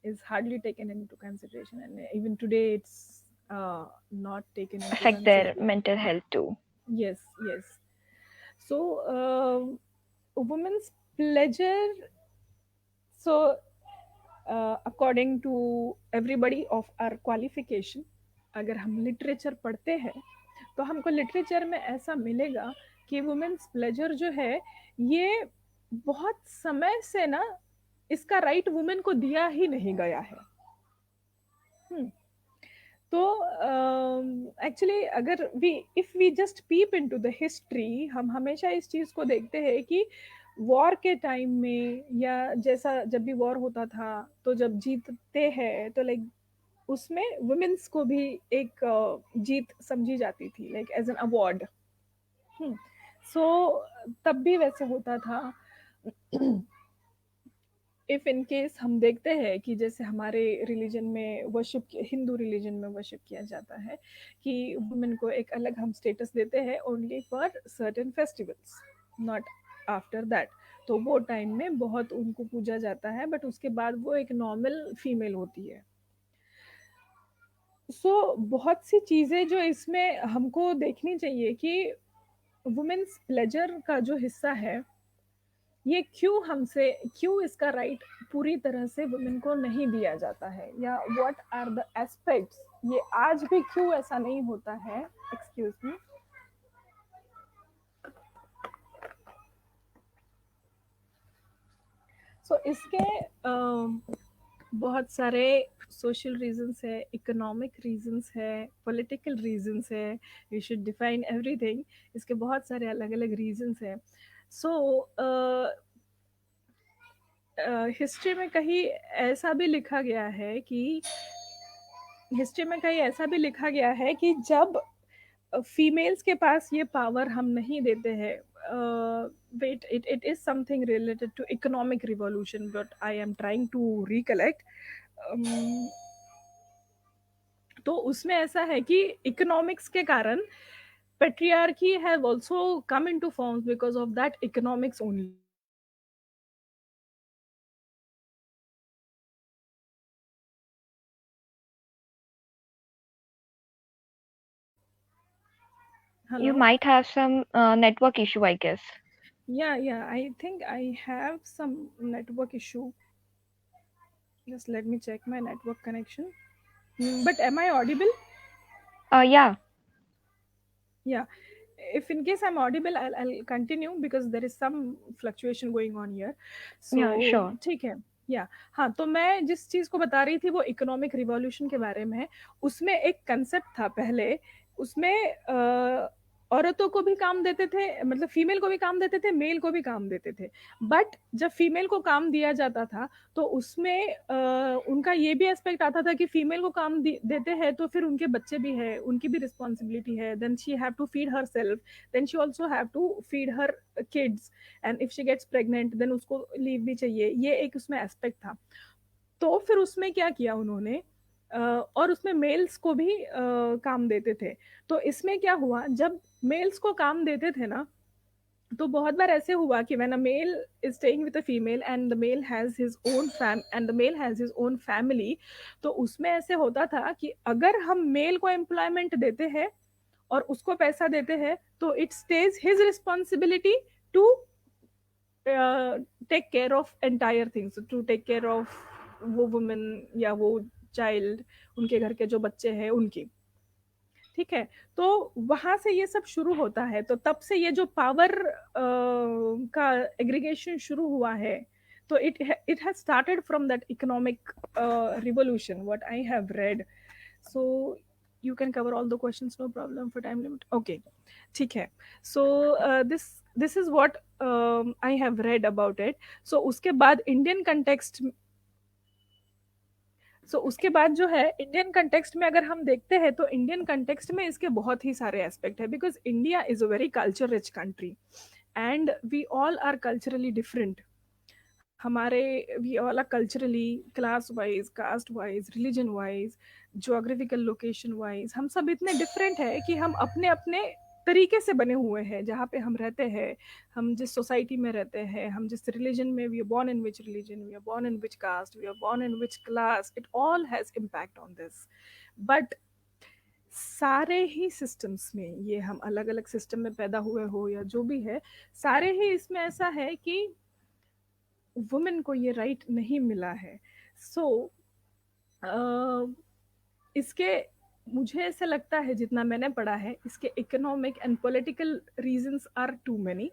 S2: is hardly taken into consideration, and even today it's not taken into
S1: affect their
S2: consideration.
S1: mental health too.
S2: Yes. So women's pleasure, so according to everybody of our qualification, अगर हम literature पढ़ते हैं तो हमको literature में ऐसा मिलेगा कि वुमेन्स प्लेजर जो है ये बहुत समय से ना इसका राइट वुमेन को दिया ही नहीं गया है। तो एक्चुअली अगर we if we just peep into the history, हम हमेशा इस चीज को देखते हैं कि वॉर के टाइम में या जैसा जब भी वॉर होता था तो जब जीतते हैं तो लाइक उसमें वुमेन्स को भी एक जीत समझी जाती थी, लाइक एज एन अवार्ड। सो तब भी वैसे होता था। इफ इन केस हम देखते हैं कि जैसे हमारे रिलीजन में वर्शिप, हिंदू रिलीजन में वर्शिप किया जाता है कि वुमेन को एक अलग हम स्टेटस देते हैं only for certain festivals, not after that. तो वो टाइम में बहुत उनको पूजा जाता है, बट उसके बाद वो एक नॉर्मल फीमेल होती है। सो बहुत सी चीज़ें जो इसमें हमको देखनी चाहिए कि वुमेन्स प्लेजर का जो हिस्सा है ये क्यों इसका राइट पूरी तरह से वुमेन को नहीं दिया जाता है, या व्हाट आर द एस्पेक्ट्स, ये आज भी क्यों ऐसा नहीं होता है। Excuse me. सो इसके बहुत सारे सोशल रीजंस है, इकोनॉमिक रीजंस है, पॉलिटिकल रीजंस है, वी शुड डिफाइन एवरीथिंग। इसके बहुत सारे अलग अलग रीजंस है। सो हिस्ट्री में कहीं ऐसा भी लिखा गया है कि जब फीमेल्स के पास ये पावर हम नहीं देते हैं, wait, it is something related to economic revolution but I am trying to recollect. तो उसमें ऐसा है कि इकोनॉमिक्स के कारण patriarchy have also come into forms because of that economics only.
S1: You
S2: Hello.
S1: might have some network issue, I guess.
S2: Yeah, I think I have some network issue. Just let me check my network connection. But am I audible?
S1: Yeah,
S2: Yeah. If in case I'm audible, I'll continue because there is some fluctuation going on here.
S1: yeah,
S2: So
S1: sure.
S2: ठीक है। या हाँ, तो मैं जिस चीज को बता रही थी वो इकोनॉमिक रिवॉल्यूशन के बारे में है। उसमें एक कंसेप्ट था पहले, उसमें औरतों को भी काम देते थे, मतलब फीमेल को भी काम देते थे, मेल को भी काम देते थे। बट जब फीमेल को काम दिया जाता था तो उसमें उनका ये भी एस्पेक्ट आता था कि फीमेल को काम देते हैं तो फिर उनके बच्चे भी है, उनकी भी रिस्पॉन्सिबिलिटी है, then she have to feed her self, then she also have to feed her kids, and if she gets pregnant then उसको लीव भी चाहिए। ये एक उसमें एस्पेक्ट था। तो फिर उसमें क्या किया उन्होंने, और उसमें मेल्स को भी काम देते थे। तो इसमें क्या हुआ, जब मेल्स को काम देते थे ना, तो बहुत बार ऐसे हुआ कि when a male is staying with a female and the male has his own family, तो उसमें ऐसे होता था कि अगर हम मेल को एम्प्लॉयमेंट देते हैं और उसको पैसा देते हैं तो it stays his responsibility to take care of entire things, to take care of वो वुमेन या वो चाइल्ड, उनके घर के जो बच्चे हैं उनकी। ठीक है। तो वहां से ये सब शुरू होता है। तो तब से ये जो पावर का एग्रीगेशन शुरू हुआ है, तो it has started from that economic revolution what I have read. So you can cover all the questions, no problem for time limit. Okay, ठीक है। So this is what I have read about it. So उसके बाद Indian context, उसके बाद जो है Indian context में अगर हम देखते हैं तो इंडियन कंटेक्स्ट में इसके बहुत ही सारे एस्पेक्ट है, because India is a very culture rich country and we all are culturally different. हमारे we all are culturally, class wise, caste wise, religion wise, geographical location wise, हम सब इतने डिफरेंट है कि हम अपने अपने तरीके से बने हुए हैं जहाँ पे हम रहते हैं, हम जिस सोसाइटी में रहते हैं, हम जिस रिलीजन में, we are born in which religion, we are born in which caste, we are born in which class, it all has impact on this. But सारे ही सिस्टम्स में, ये हम अलग अलग सिस्टम में पैदा हुए हो या जो भी है, सारे ही इसमें ऐसा है कि वुमेन को ये राइट नहीं मिला है। सो इसके, मुझे ऐसा लगता है जितना मैंने पढ़ा है, इसके economic and political reasons are too many.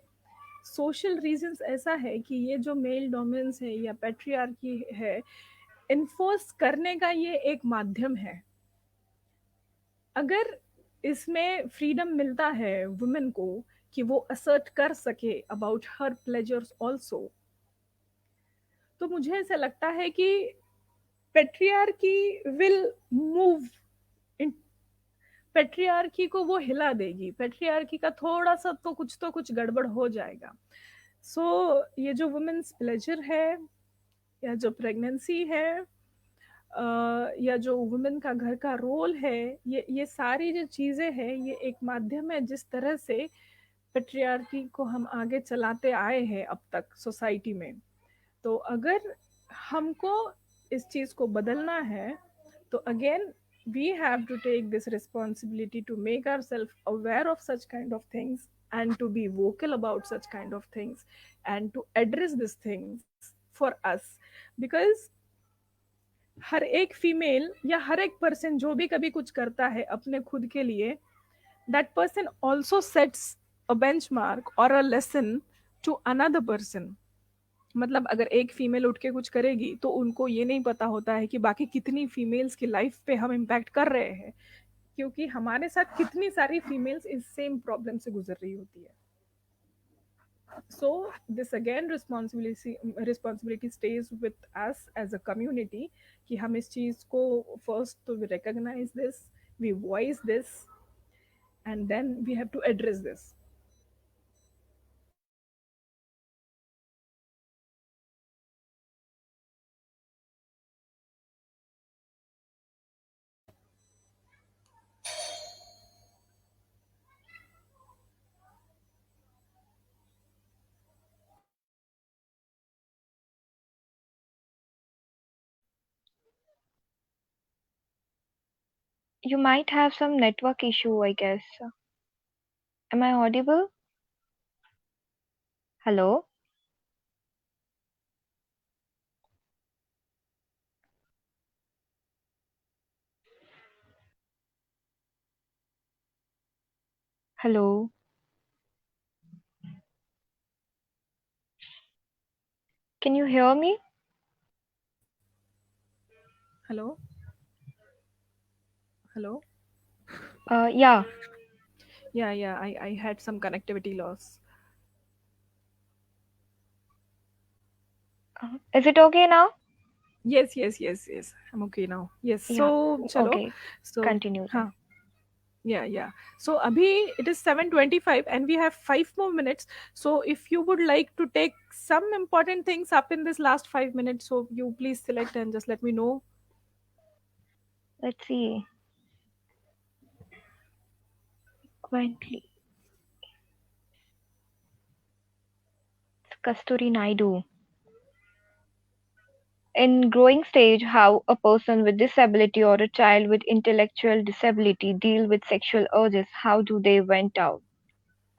S2: Social reasons ऐसा है कि ये जो मेल डोमिनेंस है या पैट्रियार्की है, इन्फोर्स करने का ये एक माध्यम है। अगर इसमें फ्रीडम मिलता है वुमेन को कि वो असर्ट कर सके अबाउट हर प्लेजर्स ऑल्सो, तो मुझे ऐसा लगता है कि patriarchy will move in, patriarchy को वो हिला देगी, पेट्रियार्की का थोड़ा सा तो कुछ गड़बड़ हो जाएगा। सो ये जो वुमेन्स प्लेजर है या जो प्रेगनेंसी है, या जो वुमेन का घर का रोल है, ये सारी जो चीज़ें हैं, ये एक माध्यम है जिस तरह से पेट्रियार्की को हम आगे चलाते आए हैं अब तक सोसाइटी में। तो अगर हमको इस चीज़ को बदलना है तो again we have to take this responsibility to make ourselves aware of such kind of things and to be vocal about such kind of things and to address these things for us, because हर एक female या हर एक person जो भी कभी कुछ करता है अपने खुद के लिए, that person also sets a benchmark or a lesson to another person, मतलब अगर एक फीमेल उठ के कुछ करेगी तो उनको ये नहीं पता होता है कि बाकी कितनी फीमेल्स की लाइफ पे हम इम्पैक्ट कर रहे हैं, क्योंकि हमारे साथ कितनी सारी फीमेल्स इस सेम प्रॉब्लम से गुजर रही होती है. So this again responsibility stays with us as a community कि हम इस चीज को first तो we recognize this, we voice this, and then we have to address this.
S1: You might have some network issue, I guess. Am I audible? Hello? Hello? Can you hear me?
S2: Hello. Hello.
S1: Yeah.
S2: Yeah, I had some connectivity loss.
S1: Is it okay now?
S2: Yes, I'm okay now. Yes,
S1: Yeah.
S2: so chalo.
S1: Okay.
S2: So
S1: Continue then.
S2: हाँ. Yeah. So abhi it is 7:25 and we have 5 more minutes. So if you would like to take some important things up in this last 5 minutes, so you please select and just let me know.
S1: Let's see. Quietly. Kasturi Naidu. In growing stage, how a person with disability or a child with intellectual disability deal with sexual urges, how do they went out,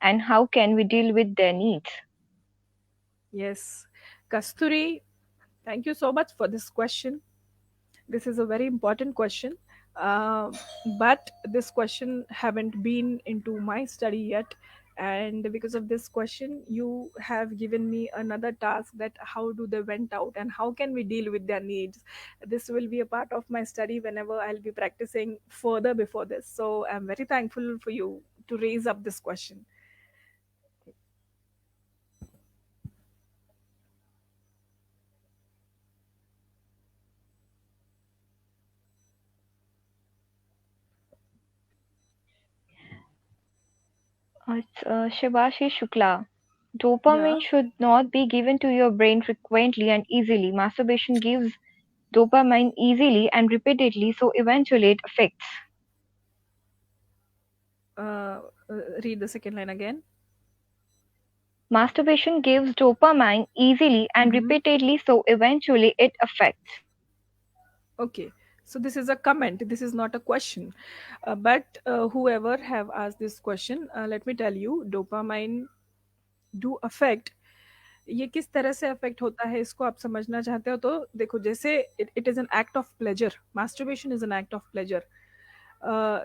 S1: and how can we deal with their needs?
S2: Yes. Kasturi, thank you so much for this question. This is a very important question, uh, but this question haven't been into my study yet, and because of this question you have given me another task, that how do they went out and how can we deal with their needs. This will be a part of my study whenever I'll be practicing further before this, so I'm very thankful for you to raise up this question.
S1: It's Shivashi Shukla.
S2: Yeah.
S1: Dopamine should not be given to your brain frequently and easily. Masturbation gives dopamine easily and repeatedly, so eventually it affects.
S2: uh, Read the second line again.
S1: Masturbation gives dopamine easily and
S2: Mm-hmm.
S1: repeatedly, so eventually it affects.
S2: Okay, so this is a comment, this is not a question. But whoever have asked this question, let me tell you, dopamine do affect. ये किस तरह से affect होता है इसको आप समझना चाहते हो तो देखो, जैसे it is an act of pleasure, masturbation is an act of pleasure.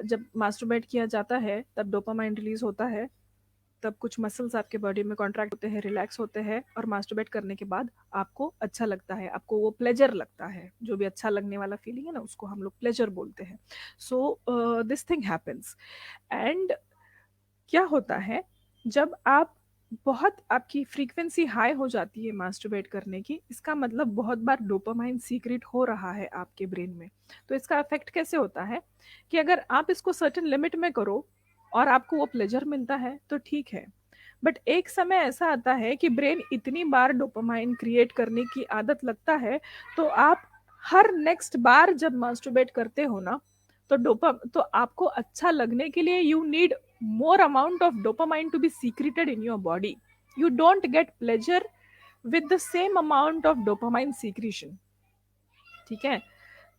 S2: जब मास्टरबेट किया जाता है तब डोपामाइन रिलीज होता है, तब कुछ मसल्स आपके बॉडी में कॉन्ट्रैक्ट होते हैं, रिलैक्स होते हैं, और मास्टरबेट करने के बाद आपको अच्छा लगता है, आपको वो प्लेजर लगता है, जो भी अच्छा लगने वाला फीलिंग है ना उसको हम लोग प्लेजर बोलते हैं. So this thing happens. And क्या होता है, जब आप बहुत आपकी फ्रीक्वेंसी हाई हो जाती है मास्टरबेट करने की, इसका मतलब बहुत बार डोपामाइन सीक्रेट हो रहा है आपके ब्रेन में. तो इसका इफेक्ट कैसे होता है कि अगर आप इसको सर्टेन लिमिट में करो और आपको वो प्लेजर मिलता है तो ठीक है, बट एक समय ऐसा आता है कि ब्रेन इतनी बार डोपामाइन क्रिएट करने की आदत लगता है, तो आप हर नेक्स्ट बार जब मास्टरबेट करते हो ना, तो आपको अच्छा लगने के लिए you need more amount of dopamine to be secreted in your body. You don't get pleasure with the same amount of dopamine secretion. ठीक है,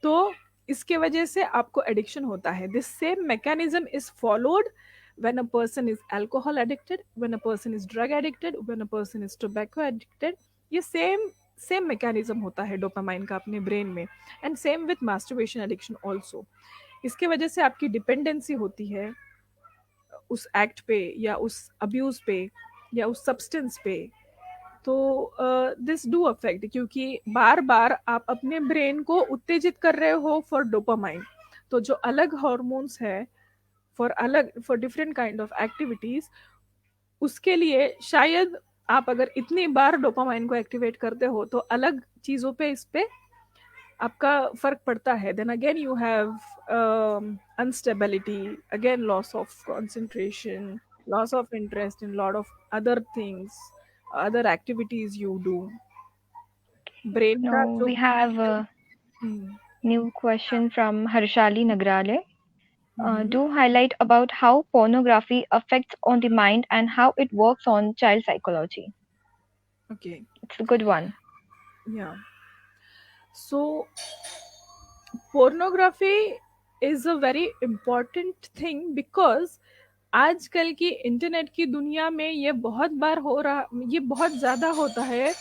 S2: तो इसके वजह से आपको एडिक्शन होता है. This same mechanism is followed when a person is alcohol addicted, when a person is drug addicted, when a person is tobacco addicted. ये सेम मैकेनिज्म होता है डोपामाइन का अपने ब्रेन में. And same with masturbation addiction also. इसके वजह से आपकी डिपेंडेंसी होती है उस एक्ट पे या उस अब्यूज पे या उस सब्सटेंस पे. तो दिस डू अफेक्ट, क्योंकि बार बार आप अपने ब्रेन को उत्तेजित कर रहे हो फॉर डोपामाइन। तो जो अलग हॉर्मोन्स है for different kind of activities, उसके लिए शायद आप अगर इतनी बार डोपामाइन को एक्टिवेट करते हो तो अलग चीजों पे इस पे आपका फर्क पड़ता है। Then again you have unstability, again loss of concentration, loss of interest in lot of other things, other activities you do. Brain का
S1: Now
S2: जो
S1: we have a
S2: hmm,
S1: new question from Harshali Nagrale.
S2: Hmm,
S1: Do highlight about how pornography affects on the mind and how it works on child psychology.
S2: Okay,
S1: It's a good one.
S2: या सो pornography is a very important thing because आजकल की internet की दुनिया में ये बहुत बार हो रहा, ये बहुत ज्यादा होता है।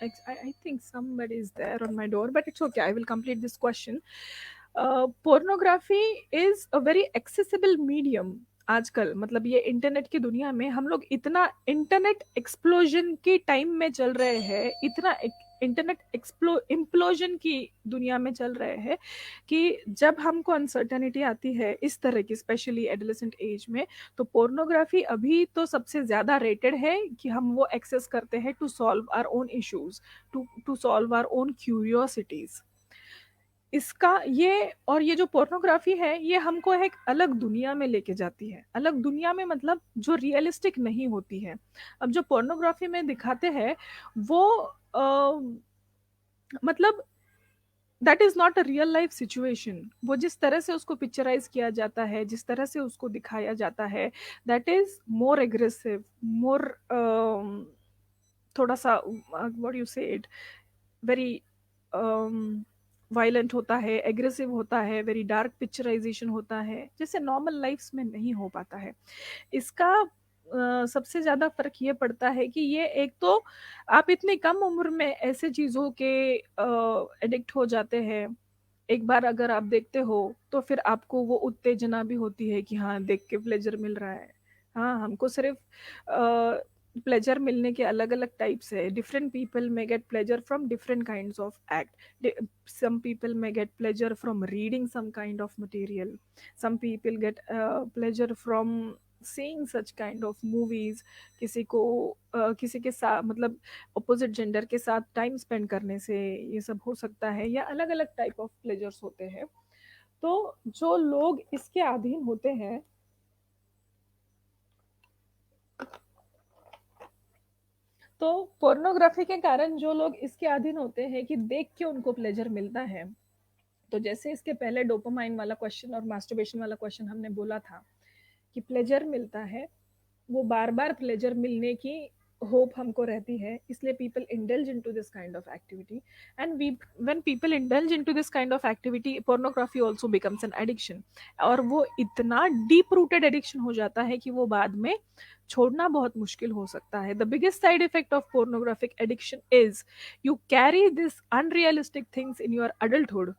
S2: I think somebody is there on my door, but it's okay. I will complete this question. Pornography is a very accessible medium आजकल। मतलब ये इंटरनेट की दुनिया में हम लोग इतना इंटरनेट एक्सप्लोजन के टाइम में चल रहे हैं, इतना इंटरनेट इम्प्लोजन की दुनिया में चल रहे हैं कि जब हमको अनसर्टेनिटी आती है इस तरह की, स्पेशली एडोलेसेंट एज में, तो पोर्नोग्राफी अभी तो सबसे ज्यादा रेटेड है कि हम वो एक्सेस करते हैं to solve our own issues, to solve our own curiosities. इसका ये और ये जो पोर्नोग्राफी है ये हमको एक अलग दुनिया में लेके जाती है। अलग दुनिया में मतलब जो रियलिस्टिक नहीं होती है। अब जो पोर्नोग्राफी में दिखाते हैं वो मतलब that is not a real life situation. वो जिस तरह से उसको पिक्चराइज किया जाता है, जिस तरह से उसको दिखाया जाता है, दैट इज मोर एग्रेसिव, मोर थोड़ा सा व्हाट यू से इट, वेरी वायलेंट होता है, एग्रेसिव होता है, वेरी डार्क पिक्चराइजेशन होता है, जैसे नॉर्मल लाइफ्स में नहीं हो पाता है। इसका सबसे ज्यादा फर्क ये पड़ता है कि ये एक तो आप इतनी कम उम्र में ऐसे चीजों के एडिक्ट हो जाते हैं। एक बार अगर आप देखते हो तो फिर आपको वो उत्तेजना भी होती है कि हाँ देख के प्लेजर मिल रहा है। हाँ, हमको सिर्फ प्लेजर मिलने के अलग अलग टाइप्स है। Different people may get pleasure from different kinds of act. some people may get pleasure from reading some kind of material, some people get pleasure from seeing such kind of movies। किसी को किसी के साथ मतलब opposite gender के साथ time spend करने से ये सब हो सकता है, या अलग अलग टाइप ऑफ प्लेजर्स होते हैं। तो जो लोग इसके अधीन होते हैं, तो पोर्नोग्राफी के कारण जो लोग इसके अधीन होते हैं कि देख के उनको प्लेजर मिलता है। तो जैसे इसके पहले डोपामाइन वाला क्वेश्चन और मास्टरबेशन वाला क्वेश्चन हमने बोला था कि प्लेजर मिलता है, वो बार बार प्लेजर मिलने की होप हमको रहती है, इसलिए people indulge into this kind of activity. And we when people indulge into this kind of activity, pornography also becomes an addiction. और वो इतना डीप रूटेड एडिक्शन हो जाता है कि वो बाद में छोड़ना बहुत मुश्किल हो सकता है। The biggest side effect of pornographic addiction is you carry this unrealistic things in your adulthood,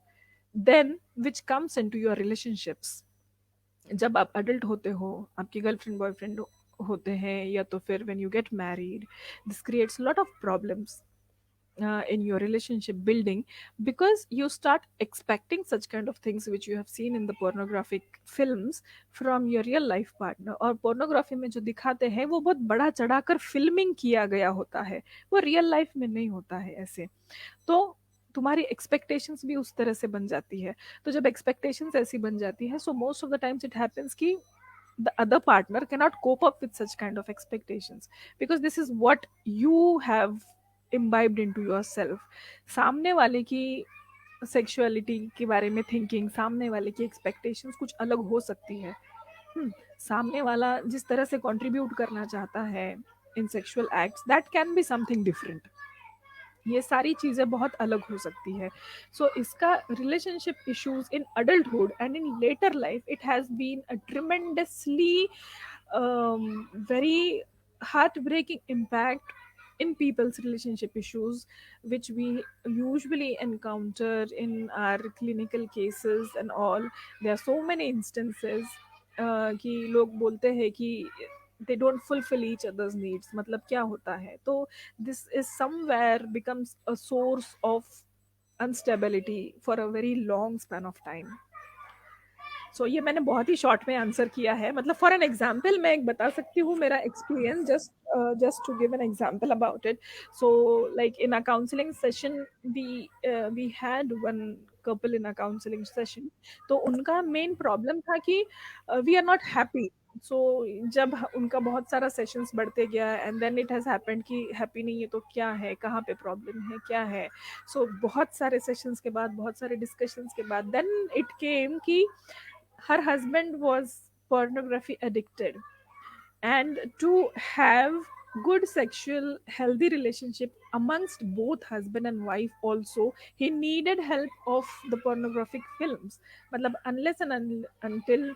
S2: then which comes into your relationships. जब आप अडल्ट होते हो, आपकी गर्लफ्रेंड बॉयफ्रेंड होते हैं, या तो फिर when you get married, this creates lot of problems in your relationship building, because you start expecting such kind of things which you have seen in the pornographic films from your real life partner। और pornography में जो दिखाते हैं वो बहुत बड़ा चढ़ाकर filming किया गया होता है, वो रियल लाइफ में नहीं होता है ऐसे। तो तुम्हारी एक्सपेक्टेशंस भी उस तरह से बन जाती है। तो जब एक्सपेक्टेशंस ऐसी बन जाती है, सो most of the times it happens कि the other partner cannot cope up with such kind of expectations, because this is what you have imbibed into yourself। सामने वाले की सेक्सुअलिटी के बारे में थिंकिंग, सामने वाले की एक्सपेक्टेशंस कुछ अलग हो सकती है। सामने वाला जिस तरह से कंट्रीब्यूट करना चाहता है in sexual acts, that can be something different. ये सारी चीज़ें बहुत अलग हो सकती है। सो इसका relationship issues in adulthood and in later life, it has been a tremendously very heartbreaking impact in people's relationship issues, which we usually encounter in our clinical cases and all। there are so many instances कि लोग बोलते हैं कि they don't fulfill each other's needs. मतलब क्या होता है? तो this is somewhere becomes a source of instability for a very long span of time. ये मैंने बहुत ही शॉर्ट में आंसर किया है। मतलब फॉर एन एग्जाम्पल मैं एक बता सकती हूँ मेरा experience, just to give an example about it. So like in a counselling session we had one couple in a counselling session. तो उनका मेन प्रॉब्लम था कि we are not happy. So जब उनका बहुत सारा सेशंस बढ़ते गया and then it has happened कि हैप्पी नहीं है तो क्या है, कहाँ पे प्रॉब्लम है, क्या है। बहुत सारे सेशंस के बाद, बहुत सारे डिस्कशंस के बाद देन इट केम कि her husband was pornography addicted, and to have good sexual healthy relationship amongst both husband and wife also, he needed help of the pornographic films. Matlab, unless and until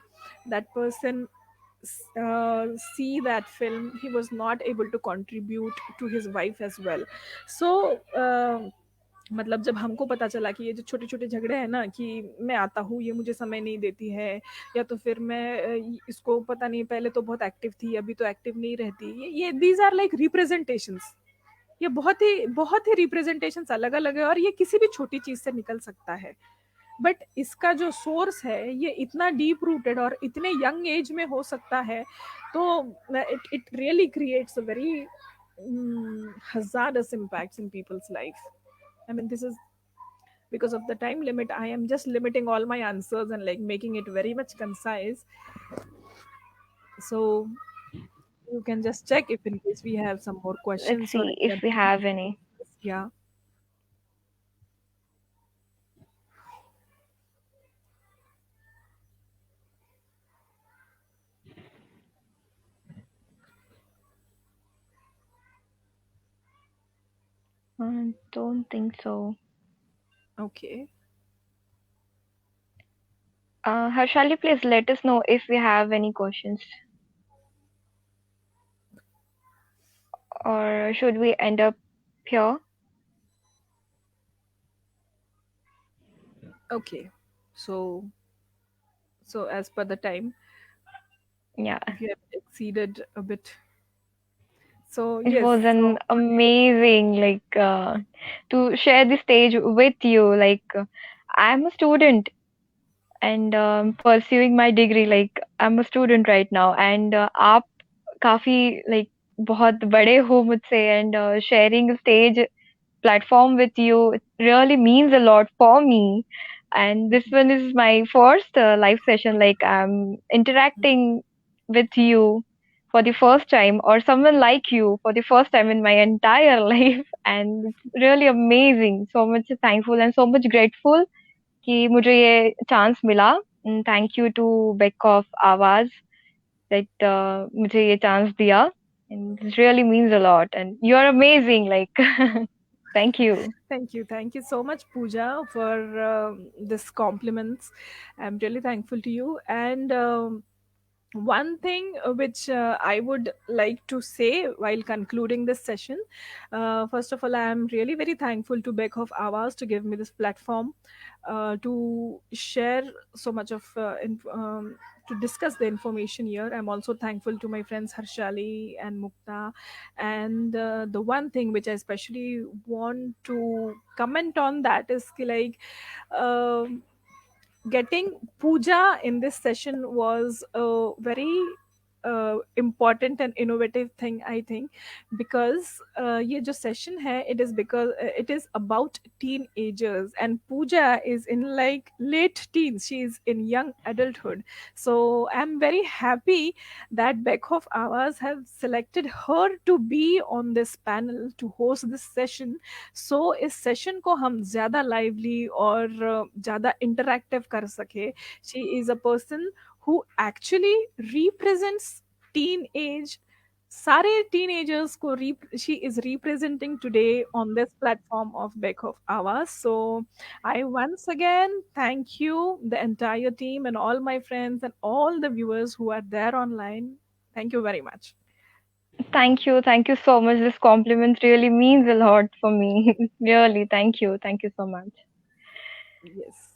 S2: that person uh, see that film, he was not able to contribute to his wife as well. मतलब जब हमको पता चला कि ये जो छोटे-छोटे झगड़े हैं ना, कि मैं आता हूँ, ये मुझे समय नहीं देती है, या तो फिर मैं इसको पता नहीं पहले तो बहुत एक्टिव थी, अभी तो एक्टिव नहीं रहती। ये दीज़ आर लाइक रिप्रेजेंटेशंस। ये बहुत ही रिप्रेजेंटेशंस अलग-अलग है और ये किसी भी छोटी चीज़ से निकल सकता है। बट इसका जो सोर्स है, ये इतना डीप रूटेड और इतने यंग एज में हो सकता है, तो it really creates a very hazardous impacts in people's life. I mean, this is because of the time limit. I am just limiting all my answers and like making it very much concise. So you can just check if in case we have some more
S1: Let's
S2: questions or
S1: see
S2: any
S1: if
S2: other
S1: we have any.
S2: yeah.
S1: I don't think so.
S2: Okay.
S1: Harshali, please let us know if we have any questions. Or should we end up here?
S2: Okay. So as per the time,
S1: Yeah.
S2: we have exceeded a bit. So
S1: It
S2: yes.
S1: was
S2: So
S1: an amazing, to share the stage with you. I'm a student and pursuing my degree. I'm a student right now, and आप काफी बहुत बड़े हो मुझसे, and sharing stage platform with you, it really means a lot for me. And this one is my first live session. I'm interacting with you for the first time, or someone like you for the first time in my entire life. And it's really amazing. So much thankful and so much grateful कि मुझे ये chance मिला. And thank you to Beck of Awaz that मुझे ये chance दिया. And this really means a lot. And you're amazing. Thank you.
S2: thank you so much, Pooja, for this compliments. I'm really thankful to you. And one thing which I would like to say while concluding this session, first of all, I am really very thankful to Beck of Awas to give me this platform to share so much of to discuss the information here. I'm also thankful to my friends Harshali and Mukta. And the one thing which I especially want to comment on, that is like um getting puja in this session was a very important and innovative thing, I think, because ये जो session है, it is because it is about teenagers, and Pooja is in like late teens, she is in young adulthood. So I'm very happy that Beckhoff Awas have selected her to be on this panel to host this session. इस session को हम ज़्यादा lively और ज़्यादा interactive कर सके। She is a person who actually represents teen age, सारे teenagers को she is representing today on this platform of back of Awaaz. So I once again thank you the entire team and all my friends and all the viewers who are there online. Thank you very much.
S1: Thank you. Thank you so much. This compliment really means a lot for me. Really, thank you. Thank you so much.
S2: Yes.